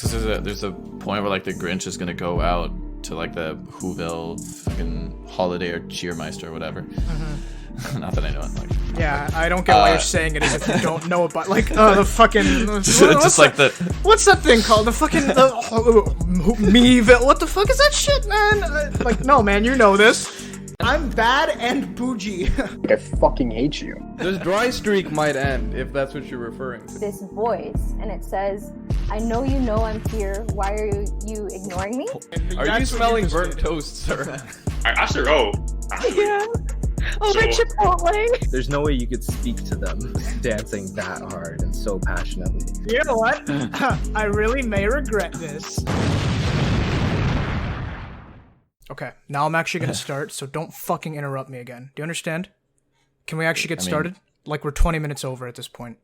Because there's a point where like the Grinch is gonna go out to like the Whoville fucking holiday or Cheermeister or whatever. Mm-hmm. Not that I know it. Like, yeah, I don't get why you're saying it as if you don't know about like the fucking what's that thing called? The fucking Meville. What the fuck is that shit, man? Like, no, man, you know this. I'm bad and bougie. I fucking hate you. This dry streak might end, if that's what you're referring to. This voice, and it says, I know you know I'm here. Why are you ignoring me? Are you smelling burnt toast, sir? I actually wrote. Yeah. Over Chipotle. There's no way you could speak to them dancing that hard and so passionately. You know what? I really may regret this. Okay, now I'm actually gonna start, so don't fucking interrupt me again. Do you understand? Can we actually get started? Like, we're 20 minutes over at this point.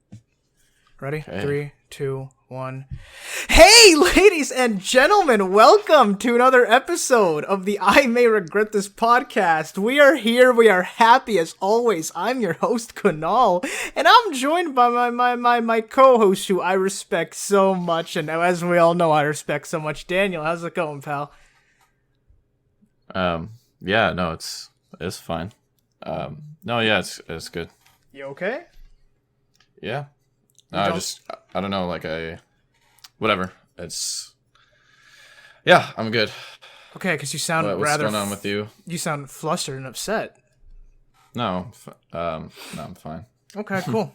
Ready? Okay. 3, 2, 1. Hey, ladies and gentlemen, welcome to another episode of the I May Regret This podcast. We are here, we are happy as always. I'm your host, Kunal, and I'm joined by my co-host, who I respect so much, and as we all know, I respect so much. Daniel, how's it going, pal? Yeah, no, it's fine. No, yeah, it's good. You okay? Yeah. No, I don't know, like whatever. Yeah, I'm good. Okay, because you sound what's going on with you? You sound flustered and upset. No, I'm fine. Okay, cool.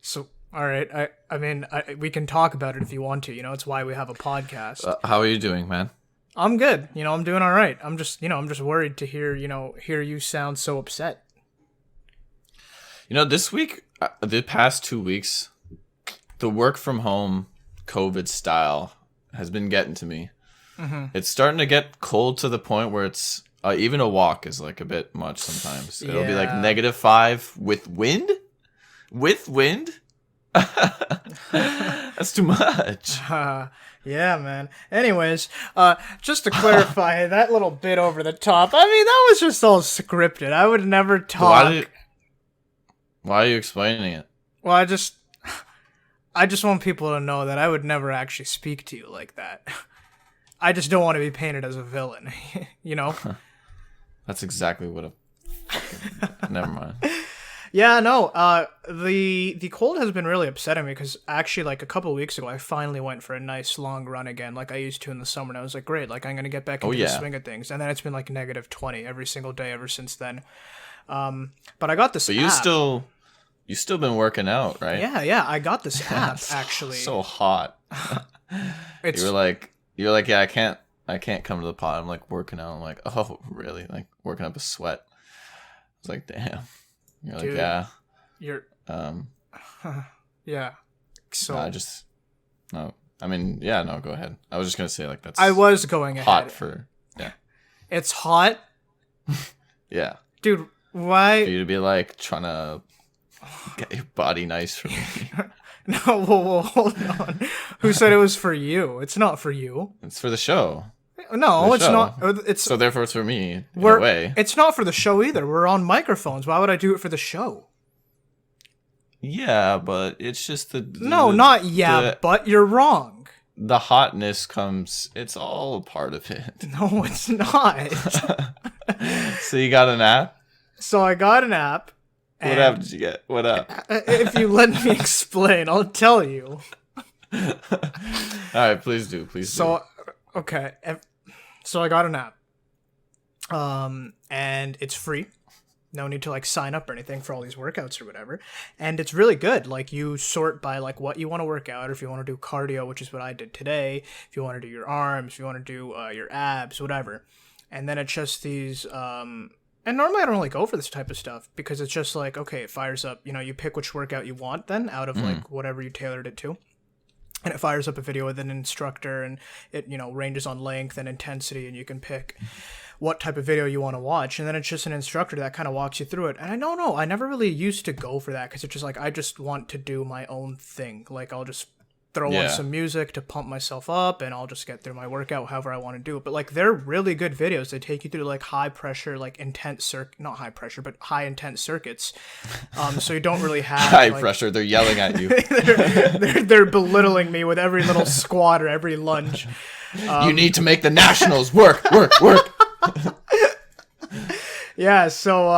So, all right, I mean, we can talk about it if you want to. You know, it's why we have a podcast. How are you doing, man? I'm good. You know, I'm doing all right. I'm just worried to hear you sound so upset. You know, this week, the past 2 weeks, the work from home COVID style has been getting to me. Mm-hmm. It's starting to get cold to the point where it's even a walk is like a bit much sometimes. It'll be like -5 with wind. With wind? That's too much. Yeah, man. Anyways, just to clarify that little bit over the top, I mean, that was just all scripted. I would never talk. Why are you explaining it? Well, I just want people to know that I would never actually speak to you like that. I just don't want to be painted as a villain, you know? That's exactly what never mind. Yeah, no, the cold has been really upsetting me because actually, like, a couple of weeks ago, I finally went for a nice long run again, like I used to in the summer, and I was like, great, like, I'm going to get back into the swing of things, and then it's been, like, -20 every single day ever since then. But I got this app. You still been working out, right? Yeah, I got this app, actually. So hot. You were like, yeah, I can't come to the pod. I'm, like, working out. I'm like, oh, really? Like, working up a sweat. I was like, damn. You're Dude, like, yeah. You're yeah. So no. I mean, yeah, no, go ahead. I was just gonna say like that's I was going hot ahead. for It's hot? Yeah. Dude, why For you to be like trying to get your body nice for me. No, whoa, hold on. Who said it was for you? It's not for you. It's for the show. No, it's not. It's so therefore it's for me in a way. It's not for the show either. We're on microphones. Why would I do it for the show? Yeah, but it's just but you're wrong. The hotness comes. It's all a part of it. No, it's not. So you got an app? So I got an app. What app did you get? What app? If you let me explain, I'll tell you. All right, please do. Okay. So I got an app. And it's free. No need to like sign up or anything for all these workouts or whatever. And it's really good. Like, you sort by like what you want to work out, or if you want to do cardio, which is what I did today, if you want to do your arms, if you want to do your abs, whatever. And then it's just these and normally I don't really go for this type of stuff because it's just like, okay, it fires up, you know, you pick which workout you want then out of like whatever you tailored it to. And it fires up a video with an instructor, and it, you know, ranges on length and intensity, and you can pick what type of video you want to watch. And then it's just an instructor that kind of walks you through it. And I don't know, I never really used to go for that because it's just like, I just want to do my own thing. Like, I'll just throw on Yeah. some music to pump myself up, and I'll just get through my workout however I want to do it. But like they're really good videos. They take you through like high pressure, like intense not high pressure, but high intense circuits. So you don't really have High like, pressure. They're yelling at you. they're belittling me with every little squat or every lunge. You need to make the nationals work. Yeah, so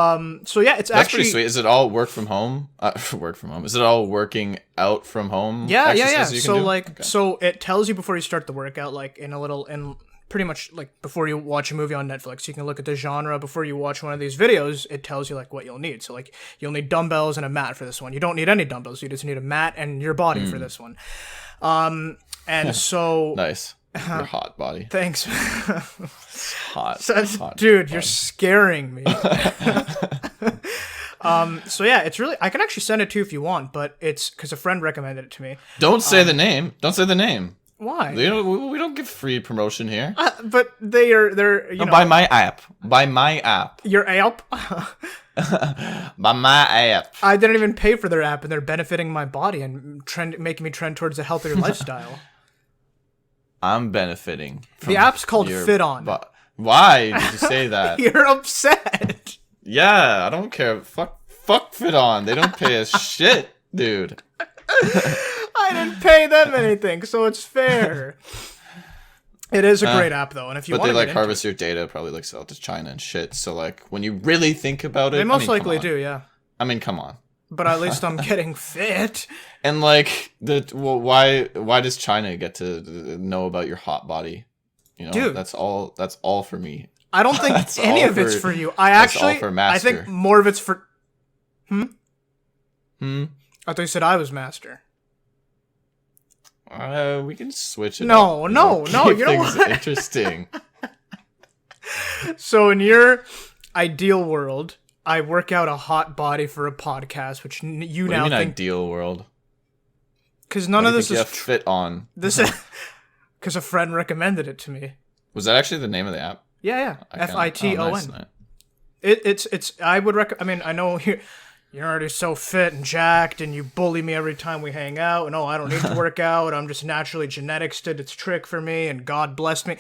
yeah, it's That's actually pretty sweet. Is it all work from home? Work from home. Is it all working out from home? Yeah. exercises you can So do? like, Okay. so it tells you before you start the workout, like in pretty much like before you watch a movie on Netflix, you can look at the genre. Before you watch one of these videos, it tells you like what you'll need. So like, you'll need dumbbells and a mat for this one. You don't need any dumbbells. You just need a mat and your body for this one. And so Nice. Your hot body. thanks. Hot. hot Dude, body. you're scaring me. So yeah, it's really, I can actually send it to you if you want, but it's because a friend recommended it to me. Don't say the name. Don't say the name. Why? We don't give free promotion here. But they're you know, Buy my app. Buy my app. your app. Buy my app. I didn't even pay for their app, and they're benefiting my body and making me trend towards a healthier lifestyle. I'm benefiting. The app's called Fit On. Why did you say that? You're upset. Yeah, I don't care. Fuck Fit On. They don't pay us shit, dude. I didn't pay them anything, so it's fair. It is a great app, though, and if you But want they to like harvest your data, probably like sell it to China and shit. So like when you really think about it, they most come likely on. do, yeah. I mean, come on. But at least I'm getting fit. And like why does China get to know about your hot body? You know, Dude. that's all for me. I don't think That's any all of it's for- for you. I that's actually, all for I Master. think more of it's for. Hmm. I thought you said I was master. We can switch it. No, up. no, no, Keep you know things what? interesting. So in your ideal world, I work out a hot body for a podcast, which you What do you now mean think ideal world? because none What of do you this think you is have Fit On. this is because a friend recommended it to me. Was that actually the name of the app? Yeah, I kinda- FITON. oh, nice. It's I would recommend. I mean, I know you're already so fit and jacked, and you bully me every time we hang out. And I don't need to work out. I'm just naturally genetics did its trick for me, and God blessed me.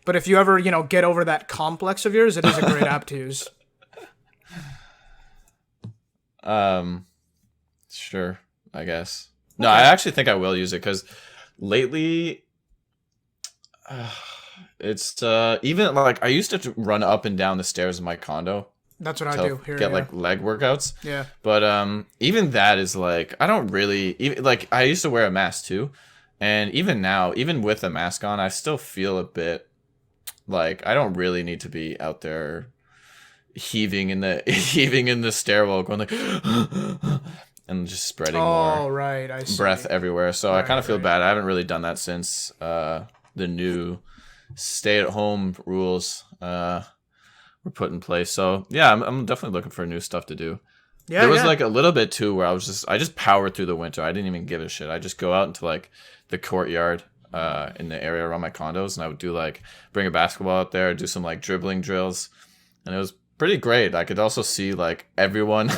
But if you ever get over that complex of yours, it is a great app to use. Sure, I guess. No, I actually think I will use it because lately, it's even like I used to run up and down the stairs in my condo That's what I to do here. get yeah. like leg workouts. Yeah. But even that is like I don't really even like I used to wear a mask too, and even now, even with a mask on, I still feel a bit like I don't really need to be out there heaving in the stairwell, going like and just spreading Oh, more right. I see. breath everywhere. So I Right, kind of feel right. bad. I haven't really done that since the new stay-at-home rules were put in place. So yeah, I'm definitely looking for new stuff to do. Yeah, There was yeah. like a little bit too where I just powered through the winter. I didn't even give a shit. I just go out into like the courtyard in the area around my condos, and I would do like bring a basketball out there, do some like dribbling drills, and it was pretty great. I could also see like everyone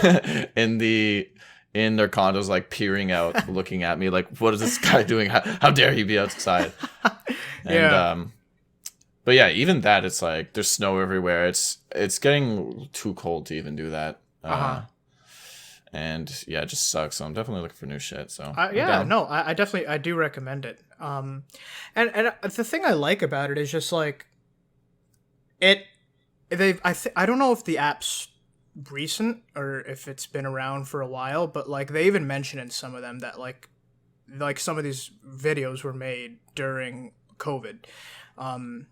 in their condos like peering out, looking at me like, what is this guy doing? How dare he be outside? And Yeah. but yeah, even that, it's like there's snow everywhere. It's getting too cold to even do that. And yeah, it just sucks. So I'm definitely looking for new shit. So I'm Yeah, down. no, I definitely I do recommend it. And the thing I like about it is just like I don't know if the app's recent or if it's been around for a while, but like they even mention in some of them that like some of these videos were made during COVID.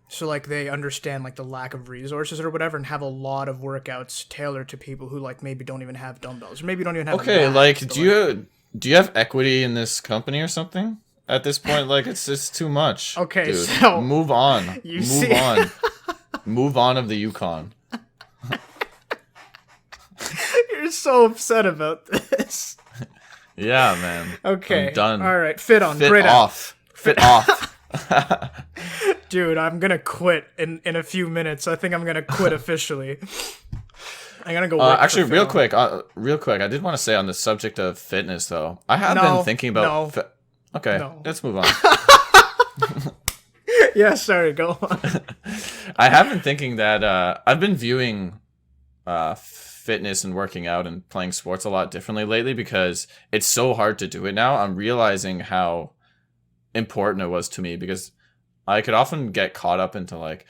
So like they understand like the lack of resources or whatever, and have a lot of workouts tailored to people who like maybe don't even have dumbbells or maybe don't even have. Okay, a mat, like but, do you have equity in this company or something? At this point, like it's too much. Okay, dude. so move on. you Move see- on. Move on of the Yukon. You're so upset about this. Yeah, man. Okay, I'm done. All right, Fit On. Fit Great app. off. Fit off. Dude, I'm gonna quit in a few minutes. I think I'm gonna quit officially. I'm gonna go. Work for Actually, Fit real On. quick. I did want to say on the subject of fitness, though. I have No, been thinking about. no. Okay, No. let's move on. Yeah, sorry, go on. I have been thinking that I've been viewing fitness and working out and playing sports a lot differently lately because it's so hard to do it now. I'm realizing how important it was to me because I could often get caught up into like,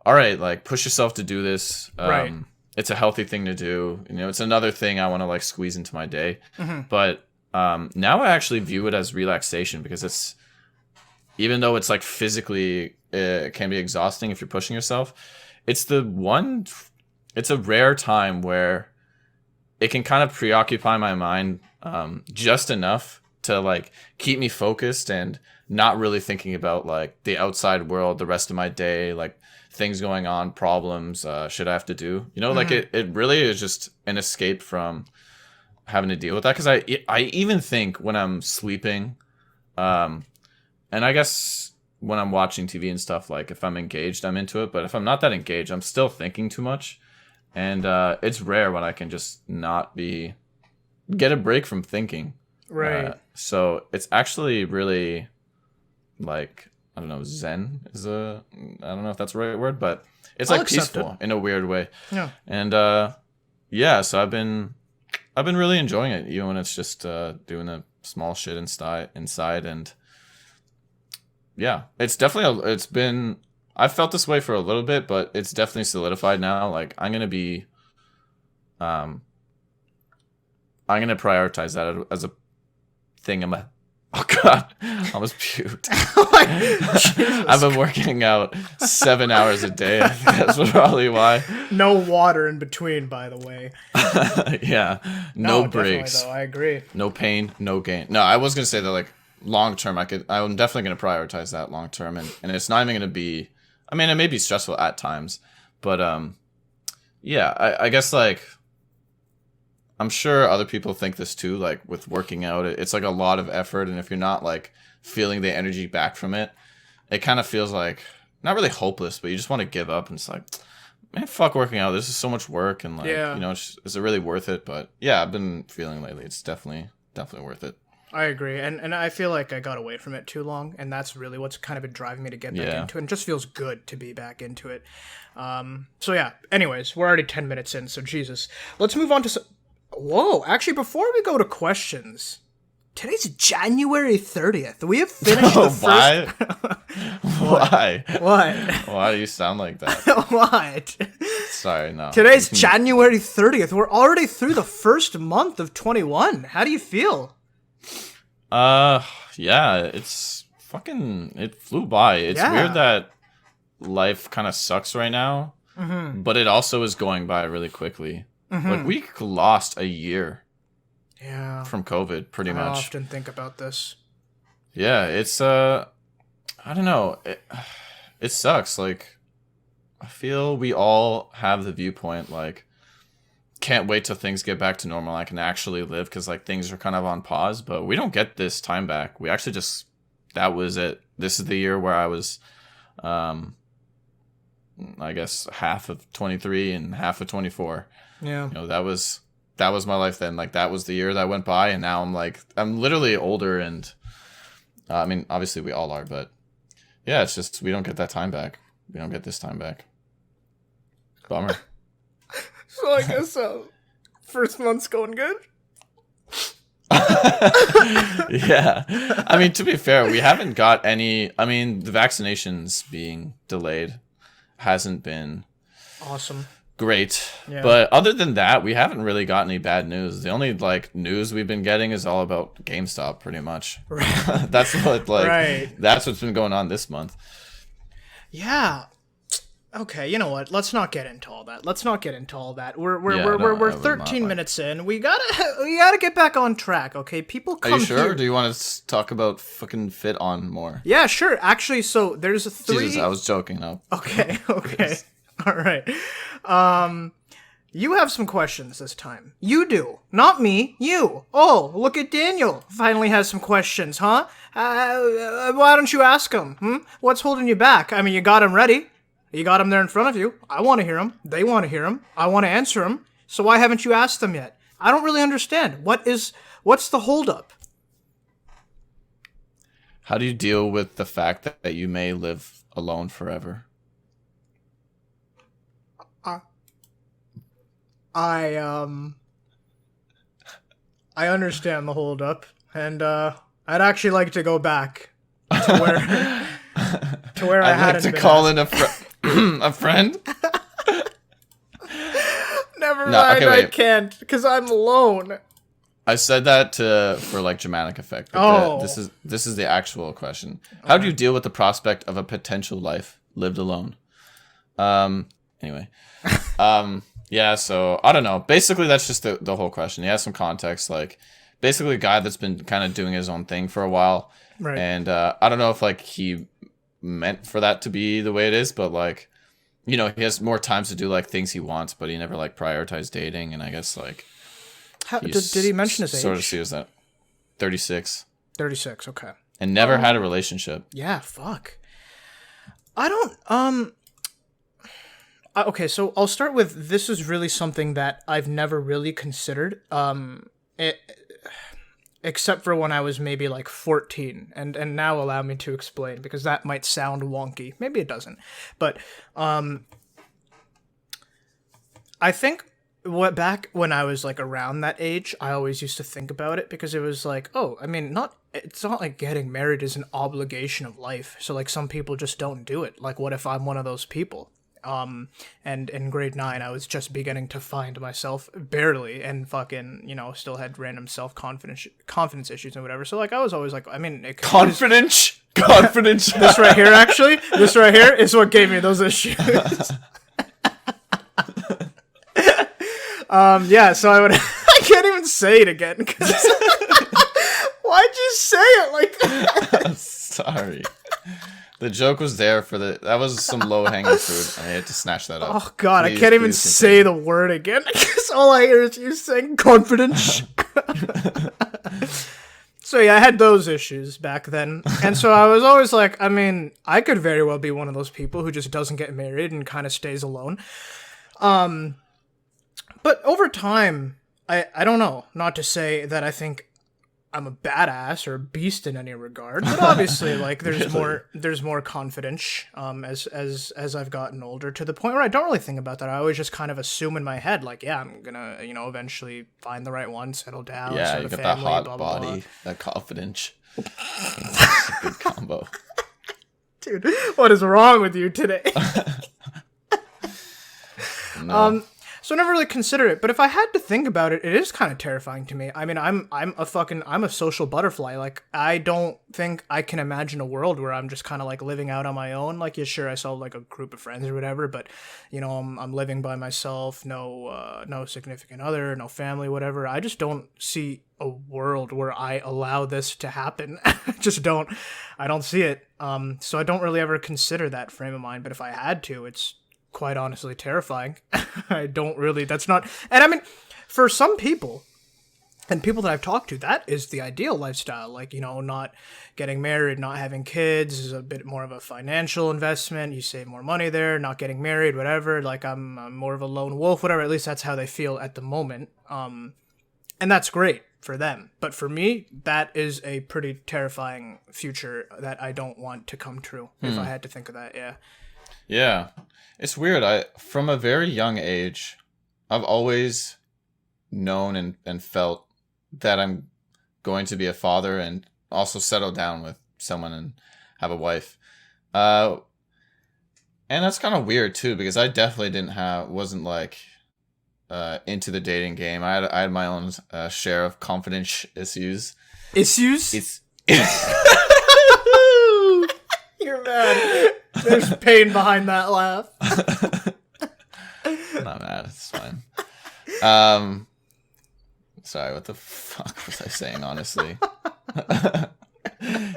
all right, like push yourself to do this. Right. It's a healthy thing to do. You know, it's another thing I want to like squeeze into my day. But now I actually view it as relaxation because it's, even though it's like physically, it can be exhausting if you're pushing yourself. It's a rare time where it can kind of preoccupy my mind just enough to like keep me focused and not really thinking about like the outside world, the rest of my day, like things going on, problems, shit I have to do. You know, like it really is just an escape from having to deal with that. Because I even think when I'm sleeping, and I guess when I'm watching TV and stuff, like if I'm engaged, I'm into it. But if I'm not that engaged, I'm still thinking too much. And it's rare when I can just not get a break from thinking. Right. So it's actually really like, I don't know, Zen I don't know if that's the right word, but it's I'll like accept peaceful in a weird way. Yeah. And yeah, so I've been really enjoying it, even when it's just doing the small shit inside. And yeah, it's definitely I've felt this way for a little bit, but it's definitely solidified now. Like I'm going to prioritize that as a thing. Oh God, I almost puked. I've been working out 7 hours a day. I think that's probably why. No water in between, by the way. Yeah, no breaks. Definitely, though, I agree. No pain, no gain. No, I was gonna say that like long term, I'm definitely gonna prioritize that long term, and it's not even gonna be. I mean, it may be stressful at times, but yeah, I guess like I'm sure other people think this too. Like with working out, it's like a lot of effort, and if you're not like feeling the energy back from it, it kind of feels like not really hopeless, but you just want to give up, and it's like, man, fuck working out. This is so much work, and like, you know, is it really worth it? But yeah, I've been feeling lately it's definitely worth it. I agree, and I feel like I got away from it too long, and that's really what's kind of been driving me to get back into it. And it just feels good to be back into it. So yeah. Anyways, we're already 10 minutes in, so Jesus, let's move on to. Whoa! Actually, before we go to questions, today's January 30th. We have finished the first. Why? What? Why do you sound like that? What? Sorry, no. Today's January 30th. We're already through the first month of 21. How do you feel? Yeah, it's fucking, it flew by. It's weird that life kind of sucks right now, but it also is going by really quickly. Like we lost a year from COVID pretty much. I often think about this. Yeah, it's I don't know. It sucks. Like I feel we all have the viewpoint like can't wait till things get back to normal. I can actually live because like things are kind of on pause, but we don't get this time back. We actually that was it. This is the year where I was, I guess half of 23 and half of 24. Yeah. You know, that was my life then. Like that was the year that went by, and now I'm literally older, and I mean, obviously we all are, but yeah, it's just we don't get that time back. We don't get this time back. Bummer. So I guess first month's going good. Yeah. I mean, to be fair, we haven't got any. I mean, the vaccinations being delayed hasn't been awesome. Great. Yeah. But other than that, we haven't really got any bad news. The only like news we've been getting is all about GameStop pretty much. Right. That's what's been going on this month. Yeah. Okay, you know what? Let's not get into all that. We're 13 minutes in. We gotta get back on track. Okay, people come here. Are you sure? Or do you want to talk about fucking Fit On more? Yeah, sure. Actually, so there's 3. Jesus, I was joking. No. Okay. All right. You have some questions this time. You do. Not me. You. Oh, look at Daniel. Finally has some questions, huh? Why don't you ask him? What's holding you back? I mean, you got him ready. You got him there in front of you. I want to hear him. They want to hear him. I want to answer him. So why haven't you asked them yet? I don't really understand. What's the holdup? How do you deal with the fact that you may live alone forever? I understand the hold up, and I'd actually like to go back to where I I'd hadn't like to been call at. in a friend. Never No, mind, okay, I wait. can't, because I'm alone. I said that for like dramatic effect. But Oh. this is the actual question. How do you deal with the prospect of a potential life lived alone? Anyway. Yeah, so I don't know. Basically that's just the whole question. He has some context, like basically a guy that's been kind of doing his own thing for a while. Right. And I don't know if like he meant for that to be the way it is, but like, you know, he has more times to do like things he wants, but he never like prioritized dating, and I guess like Did he mention his age? Sort of sees that. 36. 36, okay. And never had a relationship. Yeah, fuck. I don't, okay, so I'll start with, this is really something that I've never really considered, except for when I was maybe like 14, and now allow me to explain, because that might sound wonky. Maybe it doesn't. But, I think back when I was like around that age, I always used to think about it, because it was like, oh, I mean, it's not like getting married is an obligation of life. So like some people just don't do it. Like what if I'm one of those people? And in grade 9, I was just beginning to find myself barely, and fucking, you know, still had random confidence issues and whatever. So like I was always like, I mean, Confidence. This right here, actually, this right here is what gave me those issues. Yeah, so I would, I can't even say it again, because why'd you say it like that? Sorry. The joke was there that was some low-hanging fruit. I had to snatch that up. Oh god, Please, I can't even please say the word again, because all I hear is you saying confidence. So yeah, I had those issues back then, and so I was always like, I mean, I could very well be one of those people who just doesn't get married and kind of stays alone. But over time, I don't know, not to say that I think I'm a badass or a beast in any regard, but obviously, like, there's more confidence, as I've gotten older, to the point where I don't really think about that. I always just kind of assume in my head, like, yeah, I'm gonna, you know, eventually find the right one, settle down, Yeah, start you a got family, that hot blah, blah, body, blah. that confidence. It's a good combo. Dude, what is wrong with you today? No. So I never really considered it, but if I had to think about it, it is kind of terrifying to me. I mean, I'm a social butterfly. Like, I don't think I can imagine a world where I'm just kind of like living out on my own. Like, yeah, sure, I saw like a group of friends or whatever, but you know, I'm living by myself, no significant other, no family, whatever. I just don't see a world where I allow this to happen. I don't see it. So I don't really ever consider that frame of mind, but if I had to, it's quite honestly terrifying. And I mean, for some people, and people that I've talked to, that is the ideal lifestyle. Like, you know, not getting married, not having kids is a bit more of a financial investment. You save more money there, not getting married, whatever. Like, I'm more of a lone wolf, whatever. At least that's how they feel at the moment. And that's great for them. But for me, that is a pretty terrifying future that I don't want to come true, if I had to think of that, yeah. Yeah. It's weird. From a very young age, I've always known and felt that I'm going to be a father and also settle down with someone and have a wife. And that's kind of weird too, because I definitely wasn't like into the dating game. I had my own share of confidence issues. Issues? You're mad. There's pain behind that laugh. I'm not mad. It's fine. Sorry, what the fuck was I saying, honestly?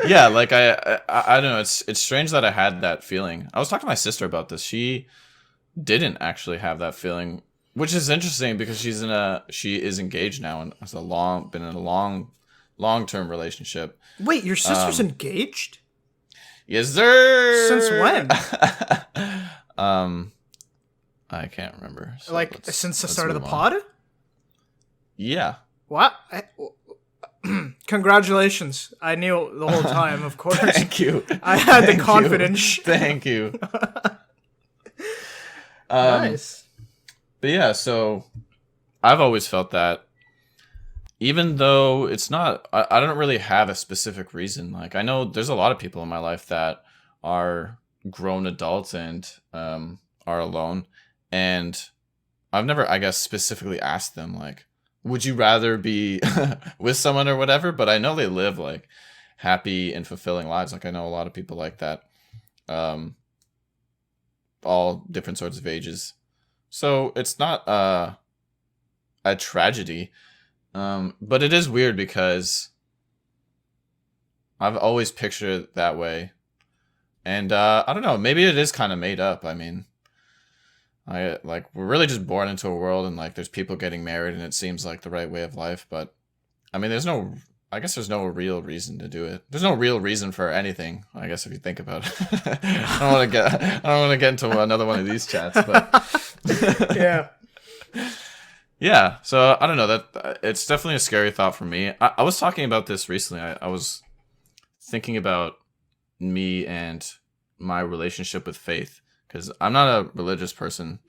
Yeah, like I don't know. It's strange that I had that feeling. I was talking to my sister about this. She didn't actually have that feeling, which is interesting because she is engaged now and has been in a long-term relationship. Wait, your sister's engaged? Yes, sir. Since when? I can't remember. So like, since the start of the move on. pod? Yeah. What? Congratulations. I knew the whole time, of course. Thank you. I had the Thank you. confidence. Thank you. Nice. But yeah, so I've always felt that even though it's not, I don't really have a specific reason. Like, I know there's a lot of people in my life that are grown adults and are alone. And I've never, I guess, specifically asked them, like, would you rather be with someone or whatever? But I know they live, like, happy and fulfilling lives. Like, I know a lot of people like that. All different sorts of ages. So it's not a tragedy. But it is weird because I've always pictured it that way. And I don't know, maybe it is kind of made up. I mean, we're really just born into a world and like there's people getting married and it seems like the right way of life, but I mean I guess there's no real reason to do it. There's no real reason for anything, I guess, if you think about it. I don't want to get into another one of these chats, but Yeah. Yeah, so I don't know, that it's definitely a scary thought for me. I was talking about this recently. I was thinking about me and my relationship with faith, because I'm not a religious person,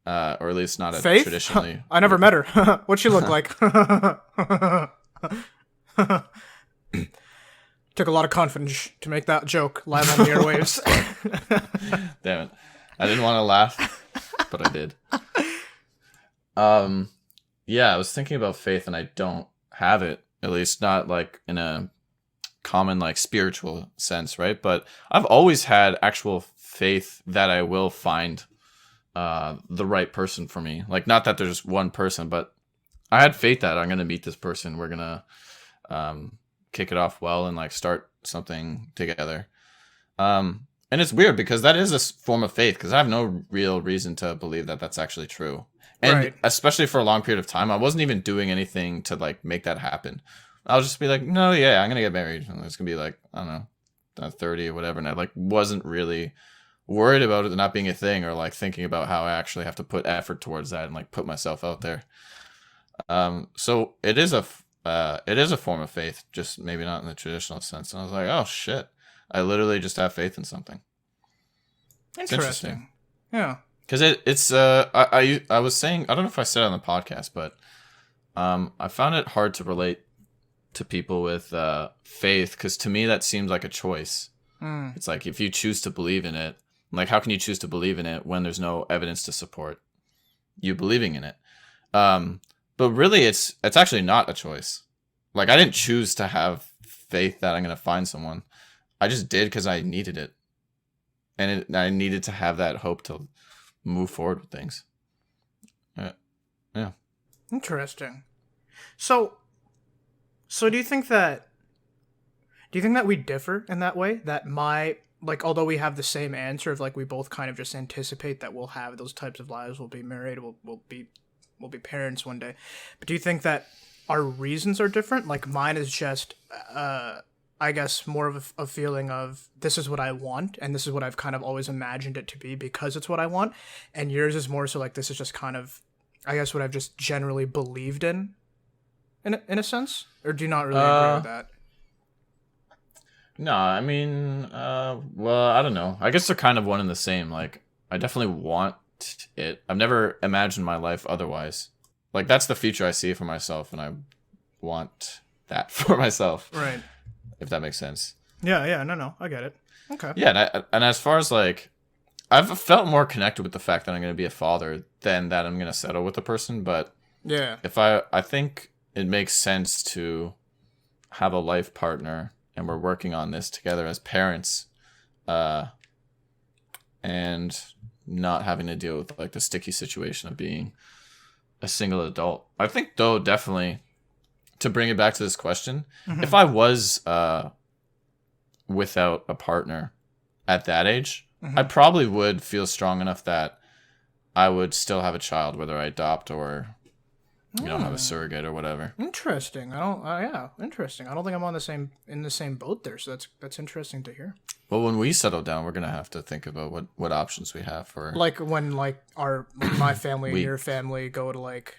or at least not a Faith? traditionally. I never met her. What'd she look like? Took a lot of confidence to make that joke live on the airwaves. Damn it. I didn't want to laugh, but I did. Yeah, I was thinking about faith and I don't have it, at least not like in a common like spiritual sense, right? But I've always had actual faith that I will find the right person for me. Like, not that there's one person, but I had faith that I'm going to meet this person. We're going to kick it off well and like start something together. And it's weird because that is a form of faith, because I have no real reason to believe that that's actually true. And Right. especially for a long period of time, I wasn't even doing anything to like make that happen. I'll just be like, no, yeah, I'm going to get married. And it's going to be like, I don't know, 30 or whatever. And I like wasn't really worried about it not being a thing, or like thinking about how I actually have to put effort towards that and like put myself out there. So it is a form of faith, just maybe not in the traditional sense. And I was like, oh shit, I literally just have faith in something. It's interesting. Yeah. Because it's I was saying, I don't know if I said it on the podcast, but I found it hard to relate to people with faith, because to me that seems like a choice. It's like, if you choose to believe in it, like, how can you choose to believe in it when there's no evidence to support you believing in it? But really, it's actually not a choice. Like, I didn't choose to have faith that I'm gonna find someone. I just did because I needed it, and I needed to have that hope to move forward with things. Yeah. Interesting. So do you think that we differ in that way? That although we have the same answer of like, we both kind of just anticipate that we'll have those types of lives, we'll be married, we'll be parents one day. But do you think that our reasons are different? Like, mine is just I guess more of a feeling of, this is what I want, and this is what I've kind of always imagined it to be because it's what I want. And yours is more so like, this is just kind of, I guess, what I've just generally believed in a sense? Or do you not really agree with that? No, I mean, well, I don't know. I guess they're kind of one and the same. Like, I definitely want it. I've never imagined my life otherwise. Like, that's the future I see for myself, and I want that for myself. Right. If that makes sense. Yeah, no, I get it. Okay. Yeah, and as far as like, I've felt more connected with the fact that I'm going to be a father than that I'm going to settle with a person. But yeah, if I think it makes sense to have a life partner, and we're working on this together as parents, and not having to deal with like the sticky situation of being a single adult. I think, though, definitely, to bring it back to this question, if I was without a partner at that age, I probably would feel strong enough that I would still have a child, whether I adopt or have a surrogate or whatever. Interesting. Interesting. I don't think I'm in the same boat there, so that's interesting to hear. Well, when we settle down, we're gonna have to think about what options we have for, like, when like my family and your family go to like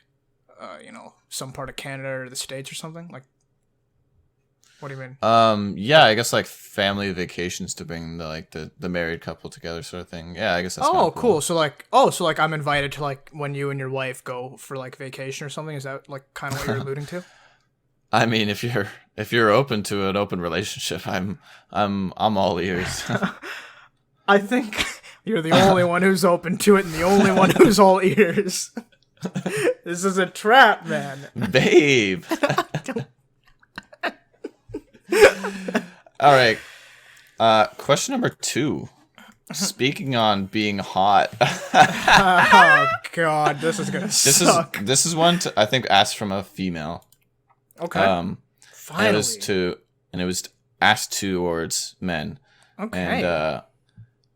some part of Canada or the States or something, like What do you mean? Yeah, I guess like family vacations to bring the married couple together sort of thing. Yeah, I guess that's kinda Cool. So like, I'm invited to like when you and your wife go for like vacation or something. Is that like kind of what you're alluding to? I mean, if you're open to an open relationship, I'm all ears. I think you're the only one who's open to it and the only one who's all ears. This is a trap, man. Babe. All right. Question number 2. Speaking on being hot. Oh god, this is gonna suck. This is one I think asked from a female. Okay. Finally. And it was asked towards men. Okay. And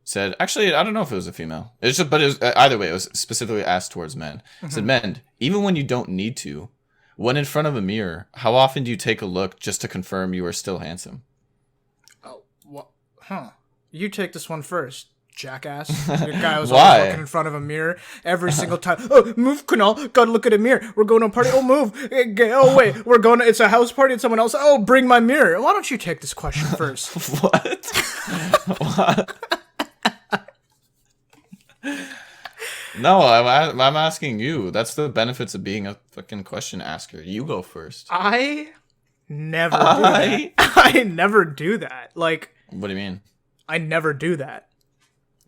said, actually, I don't know if it was a female. But it was either way. It was specifically asked towards men. It said, men, even when you don't need to, when in front of a mirror, how often do you take a look just to confirm you are still handsome? Oh, what? Huh. You take this one first, jackass. Your guy was Why? always looking in front of a mirror every single time. Oh, move, Kunal. Gotta look at a mirror. We're going to a party. Oh, move. Oh, wait. We're going to... It's a house party at someone else. Oh, bring my mirror. Why don't you take this question first? What? What? No, I'm asking you. That's the benefits of being a fucking question asker. You go first. I never do that. I never do that. Like, what do you mean? I never do that.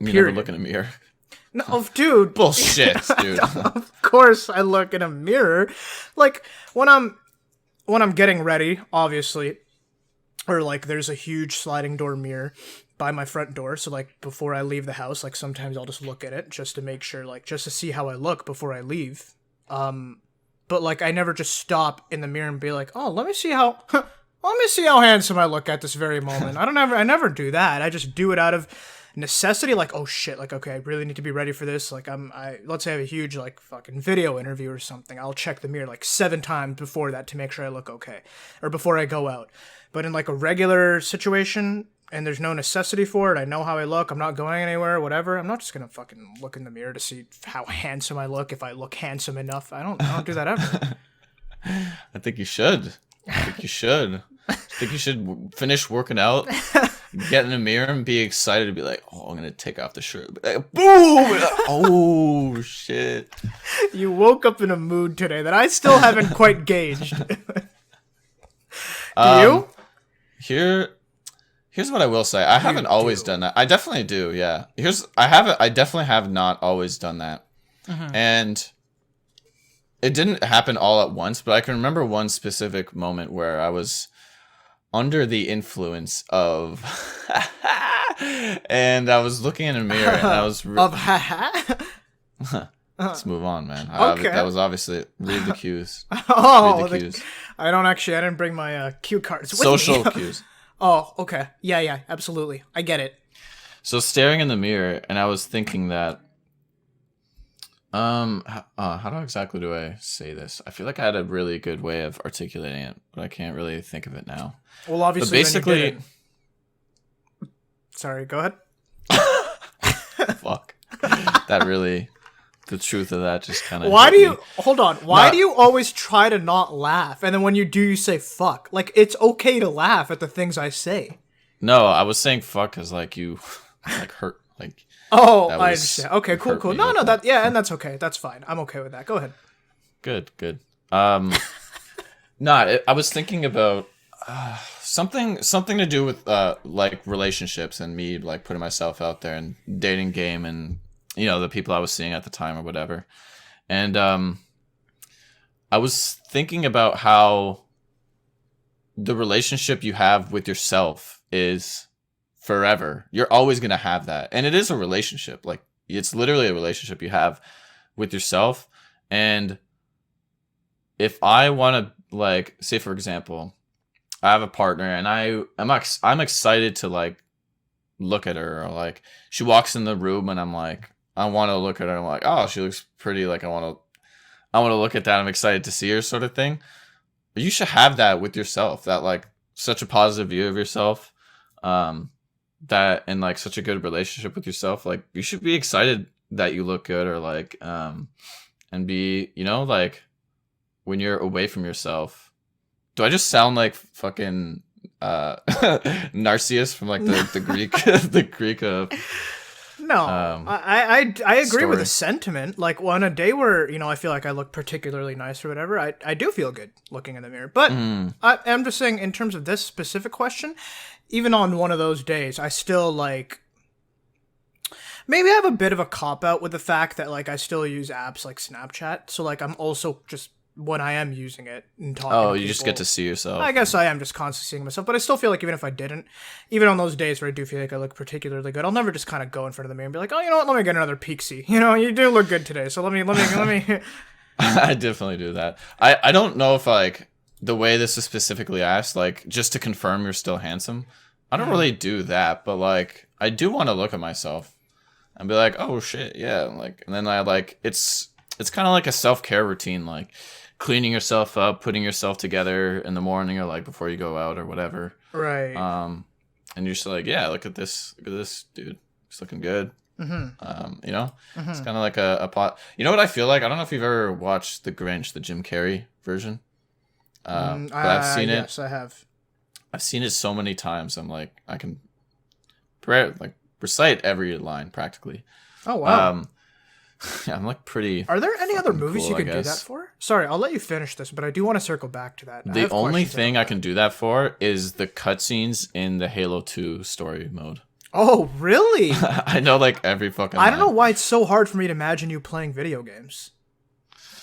You Period. never look in a mirror. No, dude. Bullshit, dude. Of course I look in a mirror. Like, when I'm getting ready, obviously, or like there's a huge sliding door mirror by my front door, so like before I leave the house, like sometimes I'll just look at it just to make sure, like just to see how I look before I leave. But like I never just stop in the mirror and be like, oh, let me see how handsome I look at this very moment. I never do that. I just do it out of necessity. Like, oh shit, like okay, I really need to be ready for this. Like let's say I have a huge like fucking video interview or something. I'll check the mirror like 7 times before that to make sure I look okay, or before I go out. But in like a regular situation, and there's no necessity for it, I know how I look, I'm not going anywhere, whatever, I'm not just gonna fucking look in the mirror to see how handsome I look, if I look handsome enough. I don't do that ever. I think you should. I think you should finish working out, get in the mirror, and be excited to be like, oh, I'm gonna take off the shirt. Like, boom! Oh shit! You woke up in a mood today that I still haven't quite gauged. Do you? Here's what I will say. I haven't always done that. I definitely do. Yeah. I definitely have not always done that. And it didn't happen all at once, but I can remember one specific moment where I was under the influence of and I was looking in a mirror and I was Let's move on, man. Okay. That was obviously read the cues. Oh, read the cues. I didn't bring my cue cards with Social me. cues. Oh, okay. Yeah, absolutely. I get it. So staring in the mirror, and I was thinking that, how exactly do I say this? I feel like I had a really good way of articulating it, but I can't really think of it now. Well, obviously, but basically, then you did it. Sorry, go ahead. Fuck. That really, the truth of that just kind of. Hold on? Why do you always try to not laugh, and then when you do, you say fuck? Like it's okay to laugh at the things I say. No, I was saying fuck because like you, like hurt, like. Oh, I understand. Okay, cool. No, and that's okay. That's fine. I'm okay with that. Go ahead. Good. I was thinking about something to do with like relationships and me like putting myself out there and dating game and the people I was seeing at the time or whatever. And I was thinking about how the relationship you have with yourself is forever. You're always going to have that. And it is a relationship. Like it's literally a relationship you have with yourself. And if I want to like, say for example, I have a partner and I'm excited to like look at her, or like she walks in the room and I'm like, I want to look at her. I'm like, oh, she looks pretty. Like I want to look at that. I'm excited to see her, sort of thing. But you should have that with yourself. That like such a positive view of yourself. That and like such a good relationship with yourself. Like you should be excited that you look good, or like and be like when you're away from yourself. Do I just sound like fucking Narcissus from like the Greek the Greek No, I agree with the story. sentiment. Like, on a day where, I feel like I look particularly nice or whatever, I do feel good looking in the mirror. But I'm just saying, in terms of this specific question, even on one of those days, I still, like, maybe I have a bit of a cop-out with the fact that, like, I still use apps like Snapchat. So, like, I'm also just, when I am using it and talking Oh, to you just people, get to see yourself. I guess I am just constantly seeing myself, but I still feel like even if I didn't, even on those days where I do feel like I look particularly good, I'll never just kind of go in front of the mirror and be like, oh, you know what, let me get another peek-see. You do look good today, so let me. I definitely do that. I don't know if like the way this is specifically asked, like just to confirm you're still handsome. I don't really do that, but like I do want to look at myself and be like, oh shit, yeah, like, and then I like it's kind of like a self-care routine, like cleaning yourself up, putting yourself together in the morning or like before you go out or whatever. Right. And you're just like, yeah, look at this dude. He's looking good. It's kind of like a plot. You know what I feel like? I don't know if you've ever watched The Grinch, the Jim Carrey version. But I've seen it. Yes, I have. I've seen it so many times. I'm like, I can recite every line practically. Oh, wow. Yeah, I'm like pretty. Are there any other movies cool, you I could do that guess. for? Sorry, I'll let you finish this, but I do want to circle back to that. I The have only questions thing about I can do that for is the cutscenes in the Halo 2 story mode. Oh, really? I know like every fucking I don't know line. why it's so hard for me to imagine you playing video games.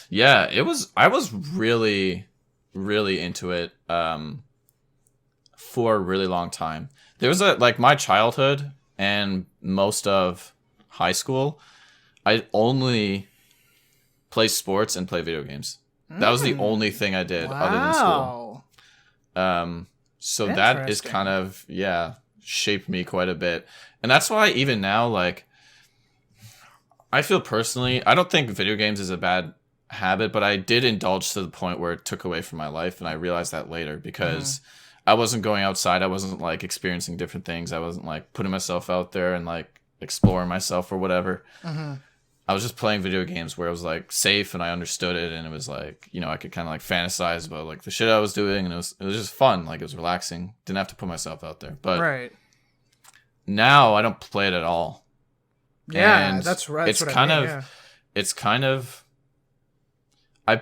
Yeah, I was really, really into it for a really long time. There was my childhood and most of high school, I only play sports and play video games. That was the only thing I did other than school. So that is Interesting. kind of, shaped me quite a bit. And that's why even now, like, I feel personally, I don't think video games is a bad habit, but I did indulge to the point where it took away from my life. And I realized that later because I wasn't going outside. I wasn't like experiencing different things. I wasn't like putting myself out there and like exploring myself or whatever. I was just playing video games where it was like safe and I understood it, and it was like, I could kind of like fantasize about like the shit I was doing, and it was just fun. Like, it was relaxing. Didn't have to put myself out there. But Right. now I don't play it at all. Yeah, And that's right. It's kind of I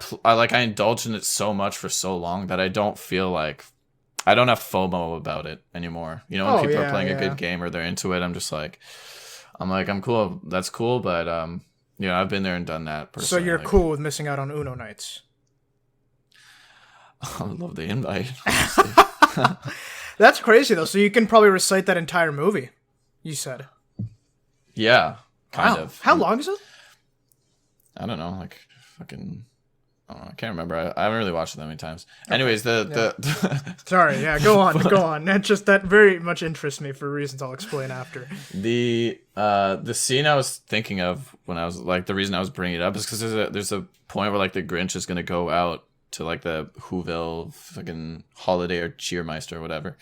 indulge in it so much for so long that I don't feel like I don't have FOMO about it anymore. When Oh, people are yeah, playing a yeah. good game or they're into it, I'm cool. That's cool, but I've been there and done that So personally. you're like, cool with missing out on Uno nights. I love the invite. That's crazy, though. So you can probably recite that entire movie, you said. Yeah, kind Wow. of. How long is it? I don't know, like fucking. I don't know, I can't remember. I haven't really watched it that many times. Anyways, the Sorry, yeah, go on. That very much interests me for reasons I'll explain after. the scene I was thinking of when I was like, the reason I was bringing it up is because there's a point where like the Grinch is gonna go out to like the Whoville fucking holiday or Cheermeister or whatever.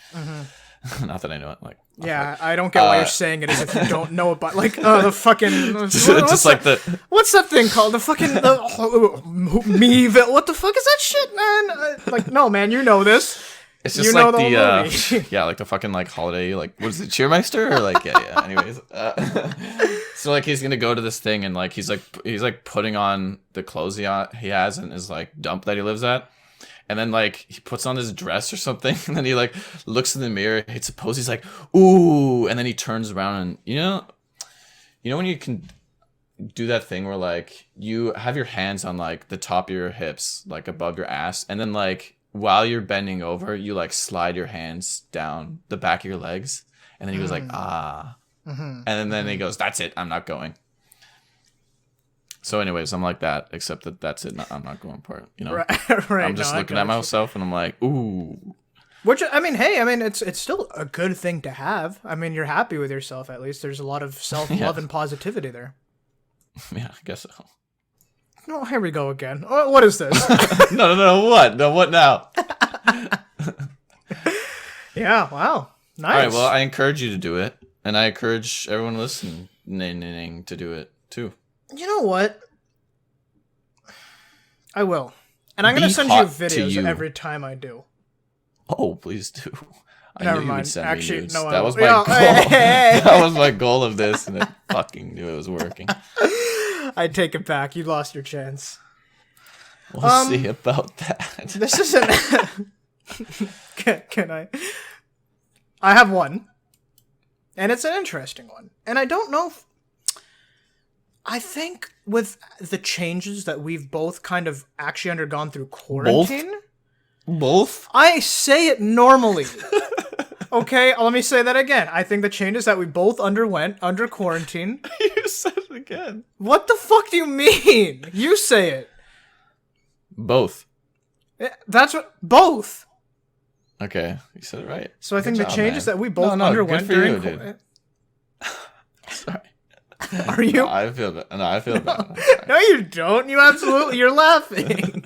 Not that I know it. Like, Yeah, I don't get why you're saying it as if you don't know about, like, the fucking... just like What's that thing called? The fucking... Meville. What the fuck is that shit, man? Like, no, man, you know this. it's just You like know the whole movie. yeah, like the fucking like holiday, like, what is it, Cheermeister, or like, yeah. Anyways, so like he's gonna go to this thing and like he's like putting on the clothes he has in his like dump that he lives at. And then, like, he puts on his dress or something, and then he, like, looks in the mirror, hits a pose, he's like, ooh, and then he turns around, and, you know when you can do that thing where, like, you have your hands on, like, the top of your hips, like, above your ass, and then, like, while you're bending over, you, like, slide your hands down the back of your legs, and then he goes, like, ah, and then he goes, that's it, I'm not going. So anyways, I'm like that, except that's it. I'm not going for it, Right. I'm just looking at myself and I'm like, ooh. Which, I mean, hey, it's still a good thing to have. I mean, you're happy with yourself, at least. There's a lot of self-love and positivity there. Yeah, I guess so. Oh, here we go again. Oh, what is this? No, what? No, what now? Yeah, wow. Nice. All right, well, I encourage you to do it, and I encourage everyone listening to do it, too. You know what? I will. And I'm going Be to send you hot to videos you. every time I do. Oh, please do. I Never knew you would mind. send Actually, me nudes. no, I That was won't. my Yeah, goal. hey. That was my goal of this, and it fucking knew it was working. I take it back. You lost your chance. We'll see about that. This isn't. Can I? I have one, and it's an interesting one. And I don't know if. I think with the changes that we've both kind of actually undergone through quarantine. Both? I say it normally. Okay, let me say that again. I think the changes that we both underwent under quarantine. You said it again. What the fuck do you mean? You say it. Both. That's what. Both. Okay, you said it right. So I think Good the job, changes man. that we both No, underwent good for during you, dude. quarantine. Sorry. Are you? No, I feel bad. No, I feel bad. No, you don't. You absolutely. You're laughing.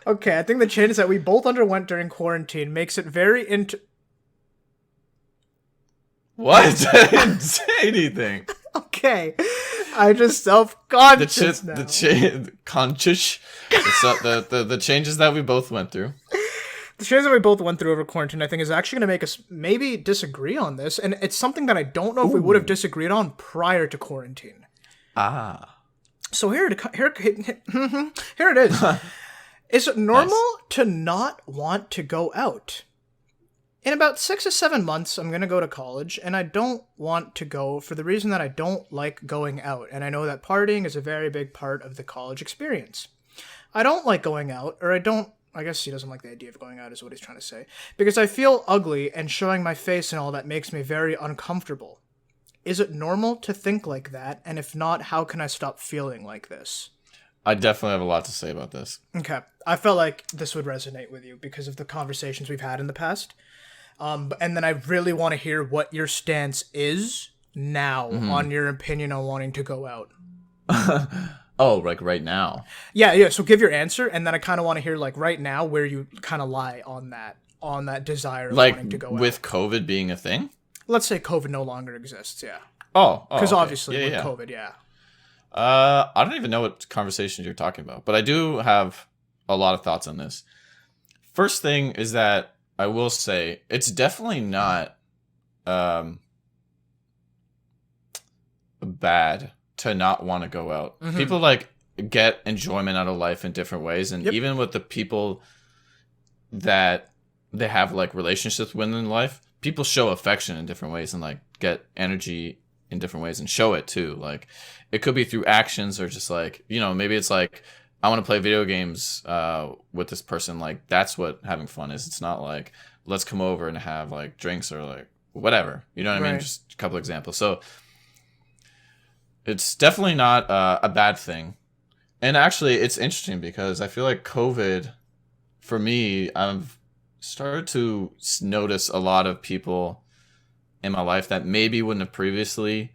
Okay, I think the changes that we both underwent during quarantine makes it very What? I didn't say anything. Okay, I just self-conscious now. Conscious. The changes that we both went through. The changes that we both went through over quarantine, I think, is actually going to make us maybe disagree on this, and it's something that I don't know if we would have disagreed on prior to quarantine. Ah. So here it is. Is it normal to not want to go out? In about 6 to 7 months, I'm going to go to college, and I don't want to go for the reason that I don't like going out, and I know that partying is a very big part of the college experience. I don't like going out, or I guess he doesn't like the idea of going out is what he's trying to say, because I feel ugly, and showing my face and all that makes me very uncomfortable. Is it normal to think like that, and if not, how can I stop feeling like this? I definitely have a lot to say about this. Okay. I felt like this would resonate with you because of the conversations we've had in the past. And then I really want to hear what your stance is now on your opinion on wanting to go out. Oh, like right now. Yeah. So give your answer, and then I kind of want to hear like right now where you kind of lie on that desire of wanting to go out. With COVID being a thing? Let's say COVID no longer exists. Yeah. Oh, Because okay. obviously with COVID, yeah. I don't even know what conversations you're talking about, but I do have a lot of thoughts on this. First thing is that I will say it's definitely not bad to not want to go out. Mm-hmm. People like get enjoyment out of life in different ways, and even with the people that they have like relationships with in life, people show affection in different ways and like get energy in different ways and show it too. Like it could be through actions or just like, you know, maybe it's like I want to play video games with this person. Like that's what having fun is. It's not like let's come over and have like drinks or like whatever. You know what I mean? Just a couple examples. So it's definitely not a bad thing. And actually it's interesting because I feel like COVID for me, I've started to notice a lot of people in my life that maybe wouldn't have previously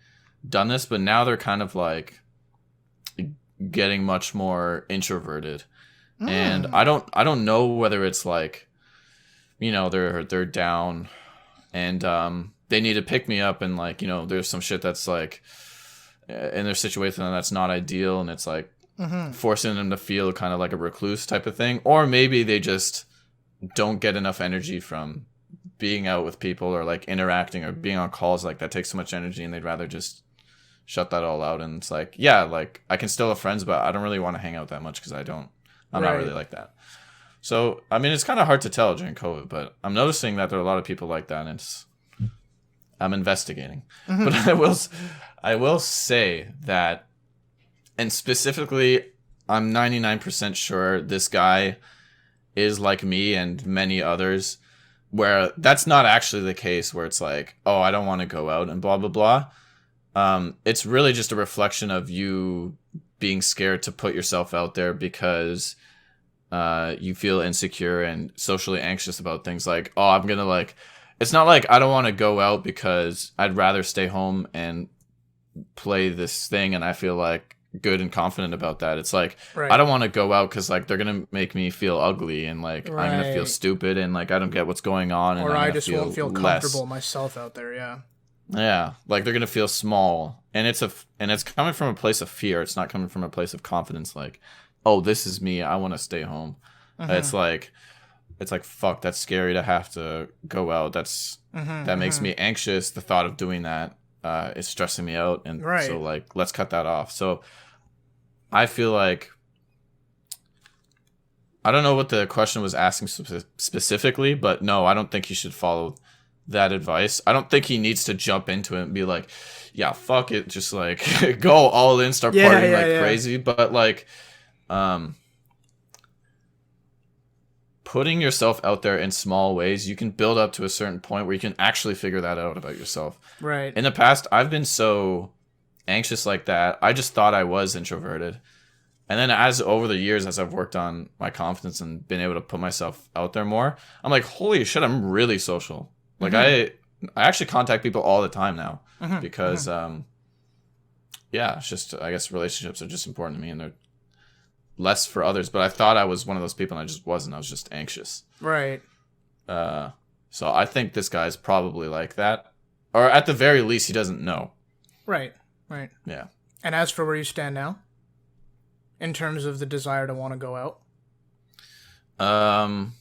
done this, but now they're kind of like getting much more introverted. And I don't know whether it's like, you know, they're down and they need to pick me up, and like, you know, there's some shit that's like in their situation that's not ideal, and it's like forcing them to feel kind of like a recluse type of thing, or maybe they just don't get enough energy from being out with people or like interacting or being on calls. Like that takes so much energy and they'd rather just shut that all out. And it's like, yeah, like I can still have friends, but I don't really want to hang out that much because I'm not really like that. So, I mean, it's kind of hard to tell during COVID, but I'm noticing that there are a lot of people like that, and I'm investigating. But I will say that, and specifically, I'm 99% sure this guy is like me and many others, where that's not actually the case, where it's like, oh, I don't want to go out and blah, blah, blah. It's really just a reflection of you being scared to put yourself out there because you feel insecure and socially anxious about things like, oh, I'm going to like, it's not like I don't want to go out because I'd rather stay home and play this thing and I feel like good and confident about that. It's like, I don't want to go out because like they're going to make me feel ugly and like I'm going to feel stupid and like I don't get what's going on. And or I just won't feel comfortable myself out there. Yeah. Yeah, like they're gonna feel small, and it's coming from a place of fear. It's not coming from a place of confidence. Like, oh, this is me. I want to stay home. It's like, it's like, fuck, that's scary to have to go out. That makes me anxious. The thought of doing that is stressing me out. And so like, let's cut that off. So I feel like, I don't know what the question was asking specifically, but no, I don't think he should follow that advice. I don't think he needs to jump into it and be like, yeah, fuck it. Just like go all in, start partying crazy. But like, putting yourself out there in small ways, you can build up to a certain point where you can actually figure that out about yourself. Right. In the past, I've been so anxious like that. I just thought I was introverted. And then as over the years, as I've worked on my confidence and been able to put myself out there more, I'm like, holy shit, I'm really social. Like I actually contact people all the time now because, it's just, I guess relationships are just important to me and they're less for others. But I thought I was one of those people and I just wasn't. I was just anxious. Right. So I think this guy's probably like that. Or at the very least, he doesn't know. Right. Right. Yeah. And as for where you stand now? In terms of the desire to want to go out? And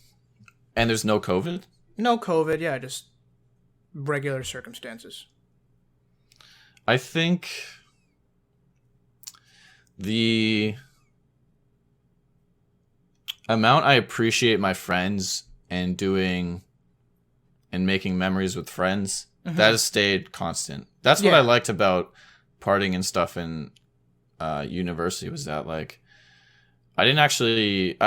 there's no COVID? No COVID, yeah, just regular circumstances. I think the amount I appreciate my friends and doing and making memories with friends, that has stayed constant. That's what I liked about partying and stuff in university was that like I didn't actually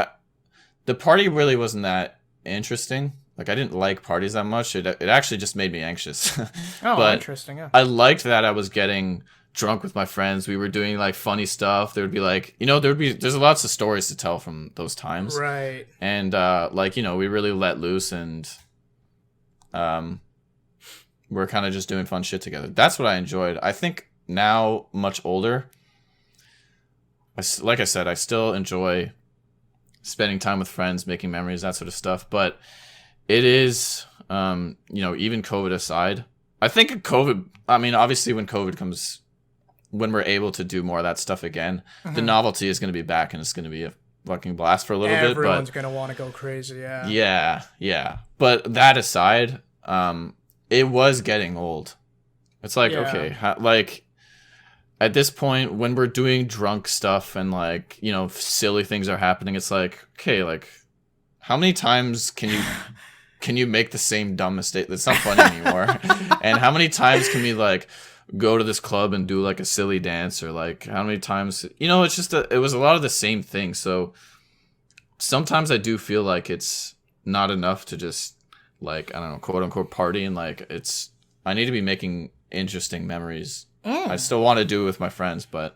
the party really wasn't that interesting. Like I didn't like parties that much. It actually just made me anxious. But interesting. Yeah. I liked that I was getting drunk with my friends. We were doing like funny stuff. There would be like, there's lots of stories to tell from those times. Right. And like, we really let loose and we're kind of just doing fun shit together. That's what I enjoyed. I think now, much older, like I said, I still enjoy spending time with friends, making memories, that sort of stuff. But it is, even COVID aside, I think obviously when COVID comes, when we're able to do more of that stuff again, the novelty is going to be back and it's going to be a fucking blast for a little bit. Everyone's going to want to go crazy, yeah. Yeah. But that aside, it was getting old. It's like, okay, at this point, when we're doing drunk stuff and like, silly things are happening, it's like, okay, like how many times can you make the same dumb mistake? That's not funny anymore. And how many times can we like go to this club and do like a silly dance or like how many times, it's just it was a lot of the same thing. So sometimes I do feel like it's not enough to just like, I don't know, quote unquote party and like I need to be making interesting memories. I still want to do it with my friends, but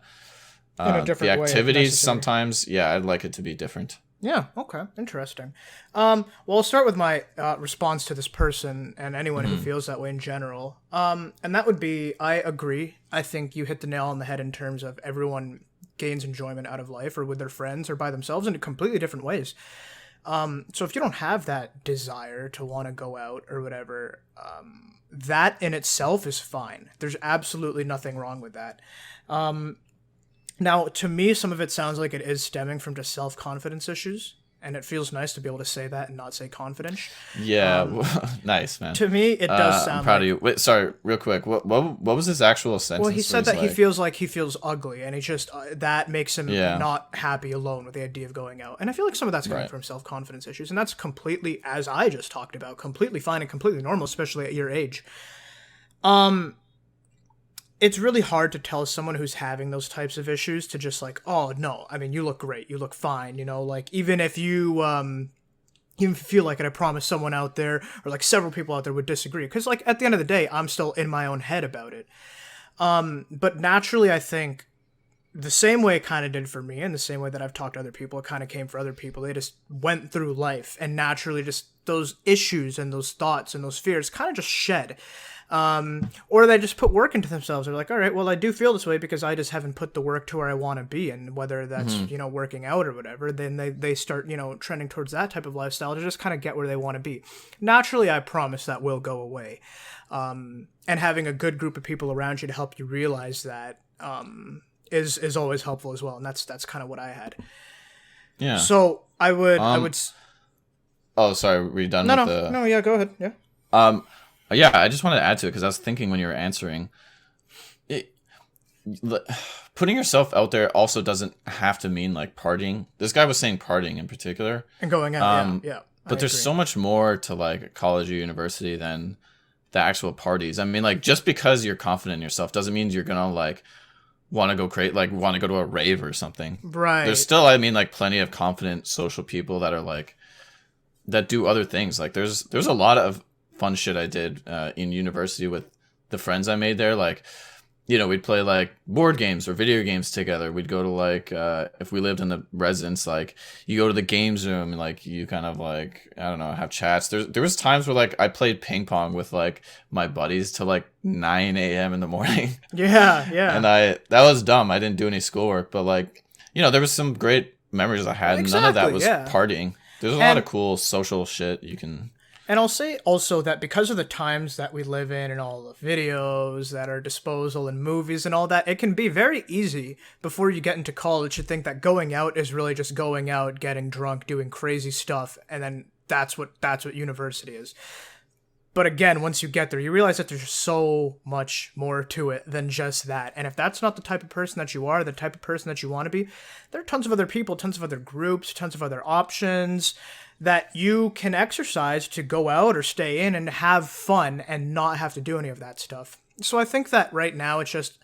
the activities sometimes, I'd like it to be different. Yeah, okay, interesting. Well, I'll start with my response to this person and anyone who feels that way in general. And that would be, I agree. I think you hit the nail on the head in terms of everyone gains enjoyment out of life or with their friends or by themselves in completely different ways. So if you don't have that desire to want to go out or whatever, that in itself is fine. There's absolutely nothing wrong with that. Now, to me, some of it sounds like it is stemming from just self-confidence issues, and it feels nice to be able to say that and not say confidence. Yeah, nice, man. To me, it does sound. I'm proud of you. Wait, sorry, real quick. What was his actual sentence? Well, he said that he feels ugly, and he just that makes him not happy alone with the idea of going out. And I feel like some of that's coming from self-confidence issues, and that's completely, as I just talked about, completely fine and completely normal, especially at your age. It's really hard to tell someone who's having those types of issues to just like, oh no, I mean, you look great, you look fine, like even if you even feel like it, I promise someone out there or like several people out there would disagree, because like at the end of the day, I'm still in my own head about it. But naturally, I think the same way it kind of did for me and the same way that I've talked to other people, it kind of came for other people. They just went through life and naturally just those issues and those thoughts and those fears kind of just shed. Or they just put work into themselves. They're like, all right, well, I do feel this way because I just haven't put the work to where I want to be. And whether that's, working out or whatever, then they start, trending towards that type of lifestyle to just kind of get where they want to be. Naturally, I promise that will go away. And having a good group of people around you to help you realize that, is always helpful as well. And that's kind of what I had. Yeah. So I would, Oh, sorry. Were you done No, with no, the? no. Yeah, go ahead. Yeah. Yeah. I just wanted to add to it because I was thinking when you were answering, it, putting yourself out there also doesn't have to mean like partying. This guy was saying partying in particular, And going out. Yeah. but there's so much more to like college or university than the actual parties. I mean, like just because you're confident in yourself doesn't mean you're gonna like want to go want to go to a rave or something. Right. There's still, I mean, like plenty of confident social people that are like that do other things. Like there's a lot of fun shit I did in university with the friends I made there. Like, you know, we'd play like board games or video games together. We'd go to like if we lived in the residence, like you go to the games room and like you kind of like, I don't know, have chats. There was times where like I played ping pong with like my buddies till like 9 a.m. in the morning. Yeah, yeah. And that was dumb. I didn't do any schoolwork, but like, you know, there was some great memories I had. Exactly, None of that was yeah. partying. There's a lot of cool social shit you can. And I'll say also that because of the times that we live in and all the videos that are disposal and movies and all that, it can be very easy before you get into college to think that going out is really just going out, getting drunk, doing crazy stuff, and then that's what university is. But again, once you get there, you realize that there's so much more to it than just that. And if that's not the type of person that you are, the type of person that you want to be, there are tons of other people, tons of other groups, tons of other options that you can exercise to go out or stay in and have fun and not have to do any of that stuff. So I think that right now it's just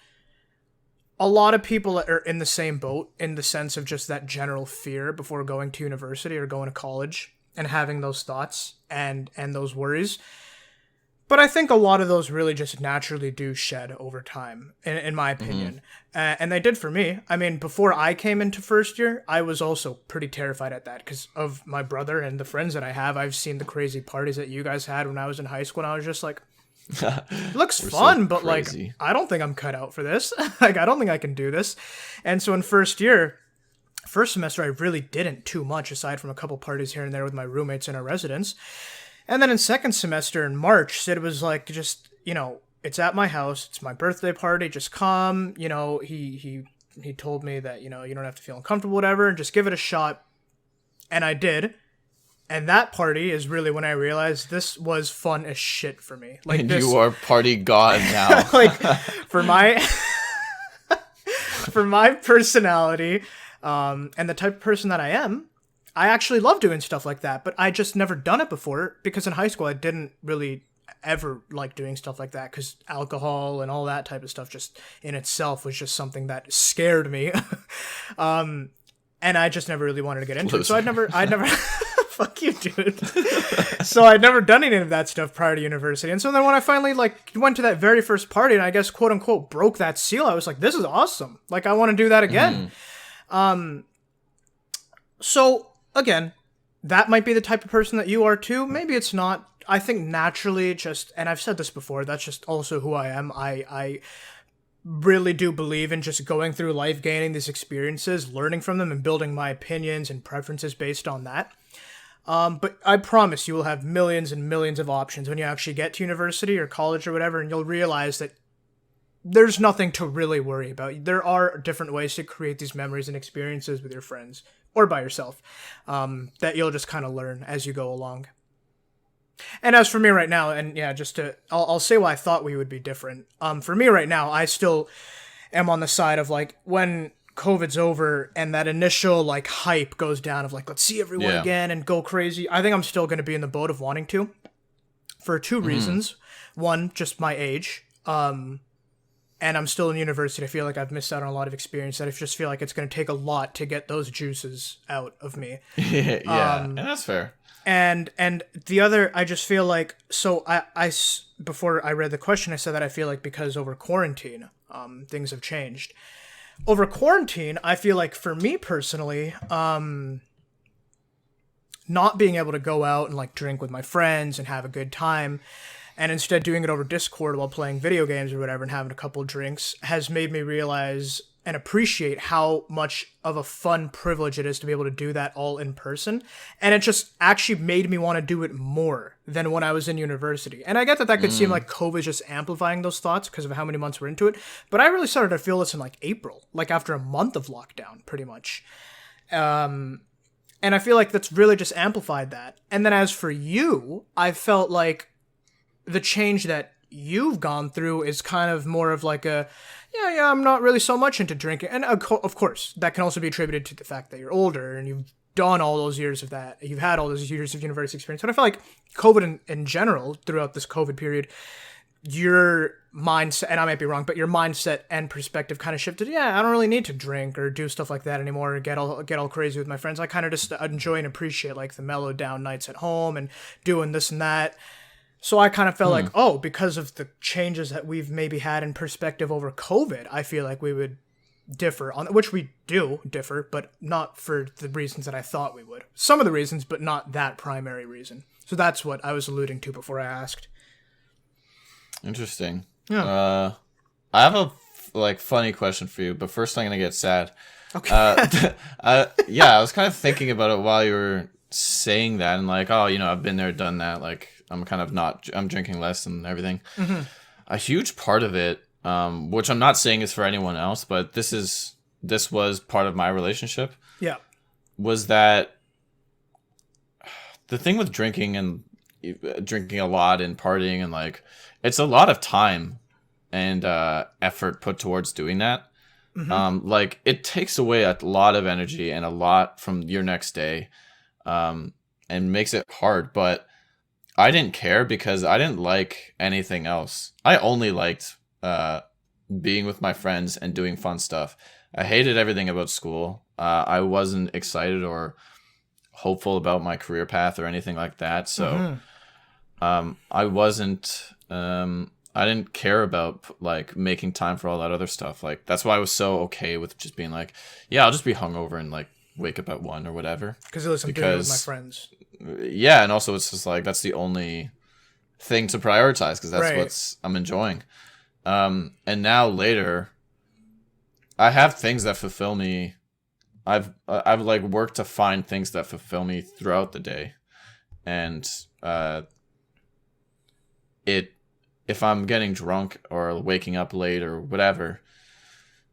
a lot of people are in the same boat in the sense of just that general fear before going to university or going to college and having those thoughts and those worries. But I think a lot of those really just naturally do shed over time, in my opinion. And they did for me. I mean, before I came into first year, I was also pretty terrified at that because of my brother and the friends that I have. I've seen the crazy parties that you guys had when I was in high school, and I was just like, it looks fun, but like, I don't think I'm cut out for this. Like, I don't think I can do this. And so in first semester, I really didn't too much aside from a couple parties here and there with my roommates in our residence. And then in second semester in March, Sid was like, just, you know, it's at my house. It's my birthday party. Just come. You know, he told me that, you know, you don't have to feel uncomfortable, whatever, and just give it a shot. And I did. And that party is really when I realized this was fun as shit for me. Like, and you are party god now. Like, for my personality, and the type of person that I am, I actually love doing stuff like that, but I just never done it before because in high school I didn't really ever like doing stuff like that because alcohol and all that type of stuff just in itself was just something that scared me. And I just never really wanted to get into it. So I'd never fuck you, dude. So I'd never done any of that stuff prior to university. And so then when I finally like went to that very first party and I guess quote unquote broke that seal, I was like, this is awesome. Like I want to do that again. So again, that might be the type of person that you are too. Maybe it's not. I think naturally just, and I've said this before, that's just also who I am. I really do believe in just going through life, gaining these experiences, learning from them, and building my opinions and preferences based on that. But I promise you will have millions and millions of options when you actually get to university or college or whatever, and you'll realize that there's nothing to really worry about. There are different ways to create these memories and experiences with your friends or by yourself, that you'll just kind of learn as you go along. And as for me right now, and yeah, I'll say why I thought we would be different. For me right now, I still am on the side of like when COVID's over and that initial like hype goes down of like, let's see everyone again and go crazy. I think I'm still going to be in the boat of wanting to for two reasons. One, just my age. And I'm still in university. I feel like I've missed out on a lot of experience that I just feel like it's going to take a lot to get those juices out of me. And that's fair. And the other, I just feel like, so I before I read the question, I said that I feel like because over quarantine, things have changed. Over quarantine, I feel like for me personally, not being able to go out and like drink with my friends and have a good time, and instead doing it over Discord while playing video games or whatever and having a couple drinks has made me realize and appreciate how much of a fun privilege it is to be able to do that all in person. And it just actually made me want to do it more than when I was in university. And I get that could seem like COVID just amplifying those thoughts because of how many months we're into it. But I really started to feel this in like April, like after a month of lockdown, pretty much. And I feel like that's really just amplified that. And then as for you, I felt like the change that you've gone through is kind of more of like a, I'm not really so much into drinking. And of course, that can also be attributed to the fact that you're older and you've done all those years of that. You've had all those years of university experience. But I feel like COVID in general, throughout this COVID period, your mindset, and I might be wrong, but your mindset and perspective kind of shifted. Yeah, I don't really need to drink or do stuff like that anymore or get all crazy with my friends. I kind of just enjoy and appreciate like the mellowed down nights at home and doing this and that. So I kind of felt like, because of the changes that we've maybe had in perspective over COVID, I feel like we would differ on, which we do differ, but not for the reasons that I thought we would. Some of the reasons, but not that primary reason. So that's what I was alluding to before I asked. Interesting. Yeah. I have a funny question for you, but first I'm gonna get sad. Okay. I was kind of thinking about it while you were saying that, and like, I've been there, done that. Like, I'm drinking less and everything. Mm-hmm. A huge part of it, which I'm not saying is for anyone else, but this was part of my relationship. Yeah. Was that the thing with drinking and drinking a lot and partying and like, it's a lot of time and effort put towards doing that. Mm-hmm. Like it takes away a lot of energy and a lot from your next day, and makes it hard. But I didn't care because I didn't like anything else. I only liked being with my friends and doing fun stuff. I hated everything about school. I wasn't excited or hopeful about my career path or anything like that. So I wasn't... I didn't care about like making time for all that other stuff. Like that's why I was so okay with just being like, yeah, I'll just be hungover and like wake up at 1 or whatever. Because I'm doing it with my friends. Yeah, and also it's just like that's the only thing to prioritize because that's what I'm enjoying. And now later, I have things that fulfill me. I've like worked to find things that fulfill me throughout the day, and if I'm getting drunk or waking up late or whatever,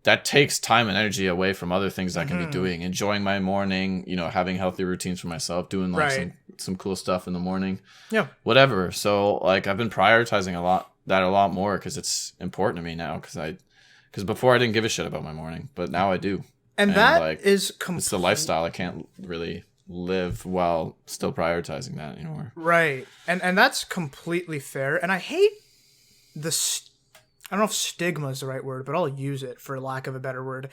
that takes time and energy away from other things I can be doing, enjoying my morning, having healthy routines for myself, doing like some cool stuff in the morning, whatever. So like I've been prioritizing a lot more because it's important to me now because before I didn't give a shit about my morning, but now I do. And that like, it's the lifestyle. I can't really live while still prioritizing that anymore. Right. And that's completely fair. And I hate I don't know if stigma is the right word, but I'll use it for lack of a better word.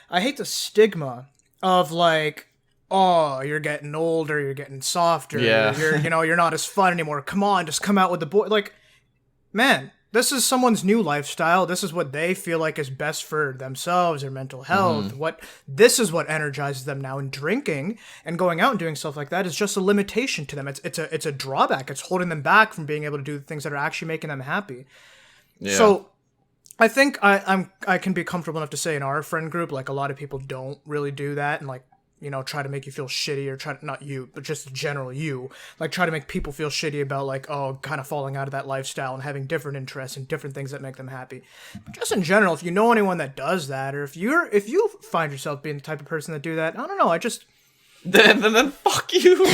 I hate the stigma of like, oh, you're getting older, you're getting softer, you're not as fun anymore. Come on, just come out with the boy. Like, man, this is someone's new lifestyle. This is what they feel like is best for themselves, their mental health. This is what energizes them now. And drinking and going out and doing stuff like that is just a limitation to them. It's a drawback. It's holding them back from being able to do the things that are actually making them happy. Yeah. So I think I can be comfortable enough to say in our friend group, like a lot of people don't really do that and like, try to make you feel shitty or not you, but just in general like try to make people feel shitty about like, oh, kind of falling out of that lifestyle and having different interests and different things that make them happy. But just in general, if you know anyone that does that, or if you find yourself being the type of person that do that, I don't know, then fuck you.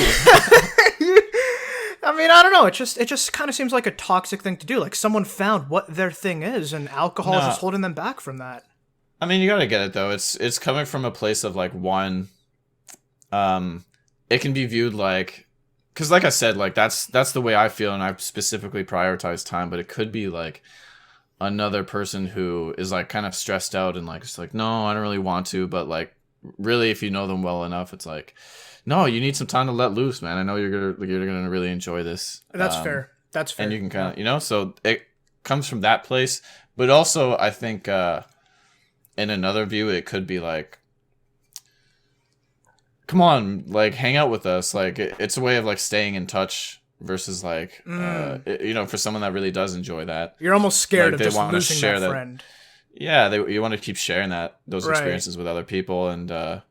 I mean, I don't know. It just kind of seems like a toxic thing to do. Like someone found what their thing is, and alcohol is just holding them back from that. I mean, you gotta get it though. It's coming from a place of like one. It can be viewed like, because like I said, like that's the way I feel, and I specifically prioritize time. But it could be like another person who is like kind of stressed out and like it's like, no, I don't really want to, but like really, if you know them well enough, it's like, no, you need some time to let loose, man. I know you're gonna really enjoy this. That's fair. That's fair. And you can kind of, so it comes from that place. But also, I think in another view, it could be like, come on, like hang out with us. Like it's a way of like staying in touch versus like, for someone that really does enjoy that. You're almost scared like, of just losing that friend. Yeah, you want to keep sharing those experiences with other people, and the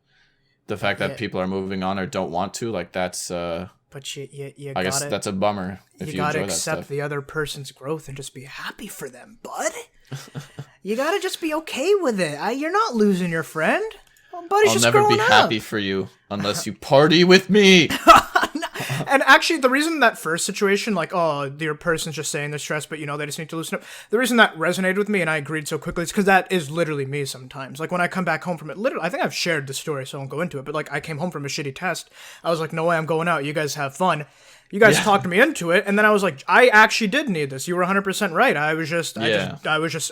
fact that people are moving on or don't want to, like that's. But you I guess that's a bummer. You gotta accept the other person's growth and just be happy for them, bud. You gotta just be okay with it. You're not losing your friend. buddy's I'll just never be growing up. happy for you unless you party with me. And actually, the reason that first situation, like, oh, your person's just saying they're stressed, but they just need to loosen up. The reason that resonated with me and I agreed so quickly is because that is literally me sometimes. Like, when I come back home from it, literally, I think I've shared the story, so I won't go into it, but like, I came home from a shitty test. I was like, no way, I'm going out. You guys have fun. You guys talked me into it, and then I was like, I actually did need this. You were 100% right. I was just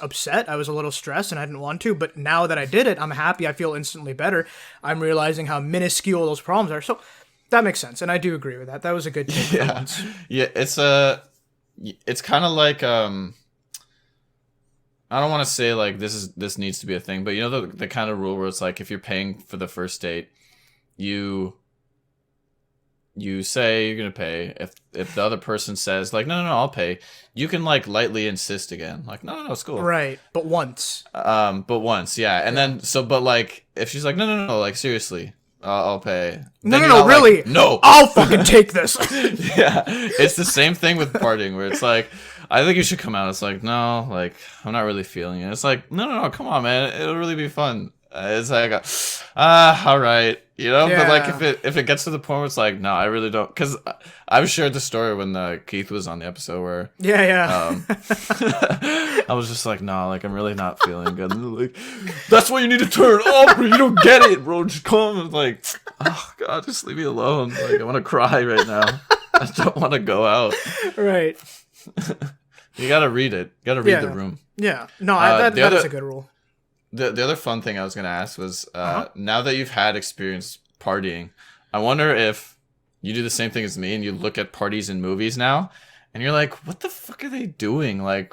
upset. I was a little stressed, and I didn't want to. But now that I did it, I'm happy. I feel instantly better. I'm realizing how minuscule those problems are. So that makes sense, and I do agree with that. That was a good take. Yeah. It's kind of like I don't want to say like this needs to be a thing, but the kind of rule where it's like if you're paying for the first date, you say you're gonna pay. If the other person says like no, I'll pay, you can like lightly insist again, like no, it's cool. Right, but once. But once, yeah, and then but like if she's like no, like seriously, I'll pay. No, really? Like, no, I'll fucking take this. Yeah, it's the same thing with partying where it's like I think you should come out. It's like no, like I'm not really feeling it. It's like no, come on, man, it'll really be fun. It's like all right. But like if it gets to the point where it's like no, I really don't, because I've shared the story when Keith was on the episode where I was just like no, like I'm really not feeling good. And like that's why you need to turn off, bro. You don't get it, bro. Just come. And like oh god, just leave me alone. Like I want to cry right now. I don't want to go out. Right. You gotta read it. You gotta read the room. Yeah. No, that is a good rule. The other fun thing I was gonna ask was now that you've had experience partying, I wonder if you do the same thing as me and you look at parties in movies now and you're like, what the fuck are they doing? Like,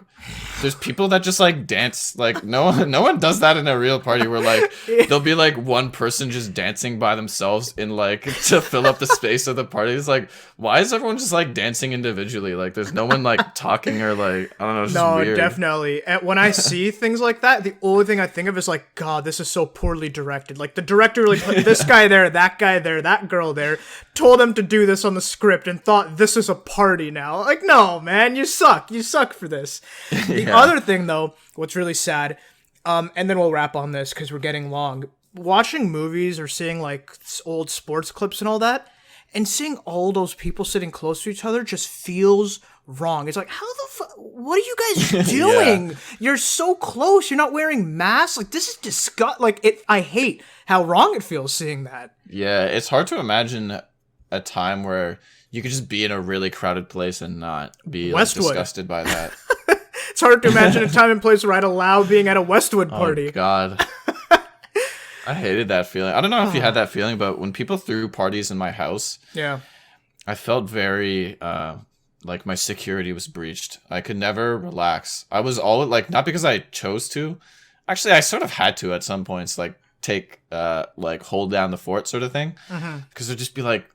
there's people that just like dance. Like no one does that in a real party where like there'll be like one person just dancing by themselves in like to fill up the space of the party. It's like, why is everyone just like dancing individually? Like there's no one like talking or like I don't know. It's just weird. Definitely. And when I see things like that, the only thing I think of is like, God, this is so poorly directed. Like the director really put this guy there, that guy there, that girl there, told them to do this on the script and thought this is a party now. Like, no, man, you suck. You suck for this. The other thing, though, what's really sad, and then we'll wrap on this because we're getting long. Watching movies or seeing like old sports clips and all that, and seeing all those people sitting close to each other just feels wrong. It's like, how the fuck? What are you guys doing? Yeah. You're so close. You're not wearing masks. Like this is disgusting. Like it. I hate how wrong it feels seeing that. Yeah, it's hard to imagine a time where you could just be in a really crowded place and not be like, disgusted by that. It's hard to imagine a time and place where I'd allow being at a Westwood party. Oh, God. I hated that feeling. I don't know if you had that feeling, but when people threw parties in my house, I felt very, like my security was breached. I could never relax. I was all like, not because I chose to. Actually, I sort of had to at some points, like take, like hold down the fort sort of thing. Because there'd just be like,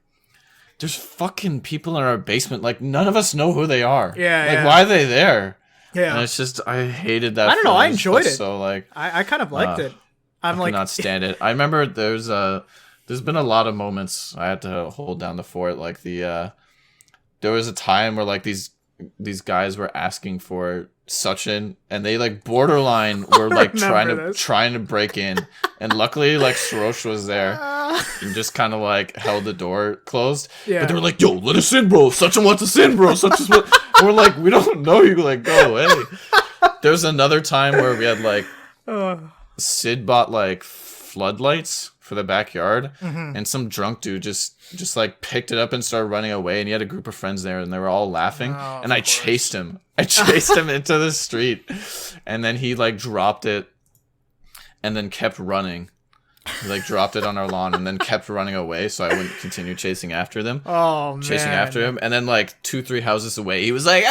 there's fucking people in our basement. Like none of us know who they are. Like why are they there? Yeah. And it's just, I hated that. I don't know. I enjoyed it. So like, I kind of liked it. I could not stand it. I remember there's been a lot of moments I had to hold down the fort. Like there was a time where like these guys were asking for Sachin, and they like borderline were like trying to break in, and luckily like Sorosh was there and just kind of like held the door closed. But they were like, "Yo, let us in, bro. Sachin wants us in, bro. Sachin's what." And we're like, "We don't know you. Like, go away." There was another time where we had like Sid bought like floodlights for the backyard, and some drunk dude just like picked it up and started running away, and he had a group of friends there and they were all laughing, and I chased him into the street, and then he like dropped it and then kept running. He like dropped it on our lawn and then kept running away, so I wouldn't continue chasing after them. Chasing after him, and then like 2-3 houses away he was like,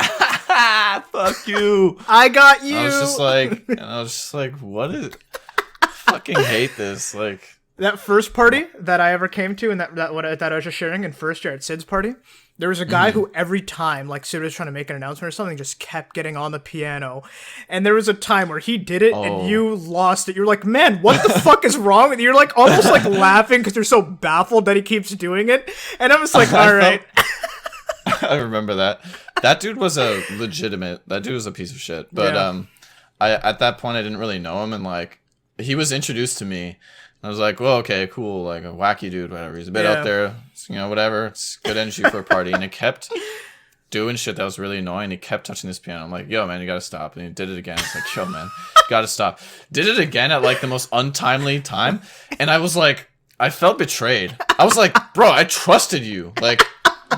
fuck you, I got you. I was just like, what is fucking hate this. Like that first party that I ever came to, and that I was just sharing in first year at Sid's party, there was a guy who every time like Sid was trying to make an announcement or something, just kept getting on the piano. And there was a time where he did it and you lost it. You're like, man, what the fuck is wrong with you? You're like almost like laughing because you're so baffled that he keeps doing it. And I was like, all right. I remember that. That dude was a piece of shit. But I at that point I didn't really know him, and like he was introduced to me I was like, well, okay, cool, like a wacky dude, whatever. He's a bit out there, whatever. It's good energy for a party. And it kept doing shit that was really annoying. He kept touching this piano. I'm like, yo, man, you gotta stop. And he did it again. It's like, yo, man, you gotta stop. Did it again at like the most untimely time. And I was like, I felt betrayed. I was like, bro, I trusted you. Like,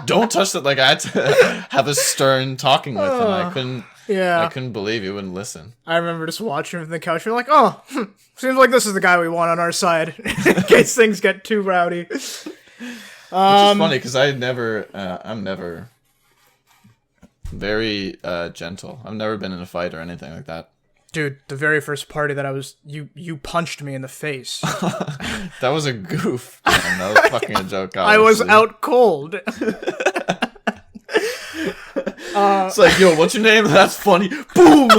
don't touch that. Like, I had to have a stern talking with him. I couldn't believe he wouldn't listen. I remember just watching him from the couch. You're like, oh, seems like this is the guy we want on our side in case things get too rowdy. Which is funny because I'm never very gentle. I've never been in a fight or anything like that. Dude, the very first party that I was, you punched me in the face. That was a goof. Man. That was fucking a joke. I was out cold. It's like, yo, what's your name? That's funny. Boom.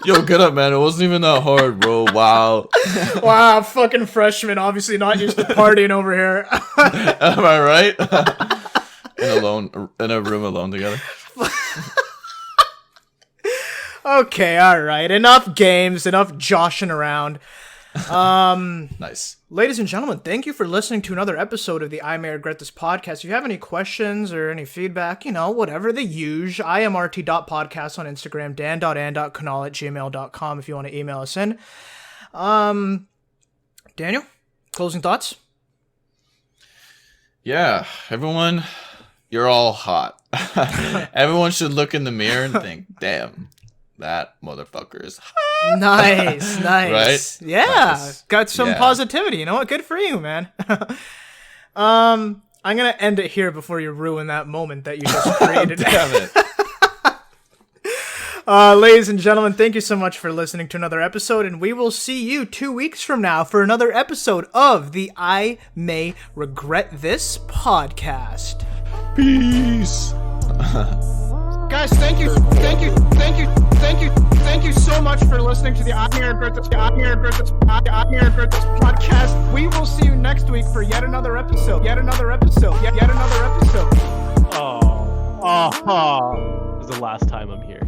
Yo, get up, man. It wasn't even that hard, bro. Wow. Wow, fucking freshman. Obviously not used to partying over here. Am I right? In a room alone together. Okay, all right. Enough games. Enough joshing around. Nice. Ladies and gentlemen, thank you for listening to another episode of the I May Regret This podcast. If you have any questions or any feedback, whatever, the usual. imrt.podcast on Instagram, dan.and.canal@gmail.com if you want to email us in. Daniel, closing thoughts? Yeah, everyone, you're all hot. Everyone should look in the mirror and think, damn, that motherfucker is hot. Nice. Right? Yeah, Nice. Got some positivity. You know what? Good for you, man. I'm going to end it here before you ruin that moment that you just created. Damn it. Ladies and gentlemen, thank you so much for listening to another episode, and we will see you 2 weeks from now for another episode of the I May Regret This podcast. Peace. Guys, thank you so much for listening to the I May Regret This podcast. We will see you next week for yet another episode. Oh, this is the last time I'm here.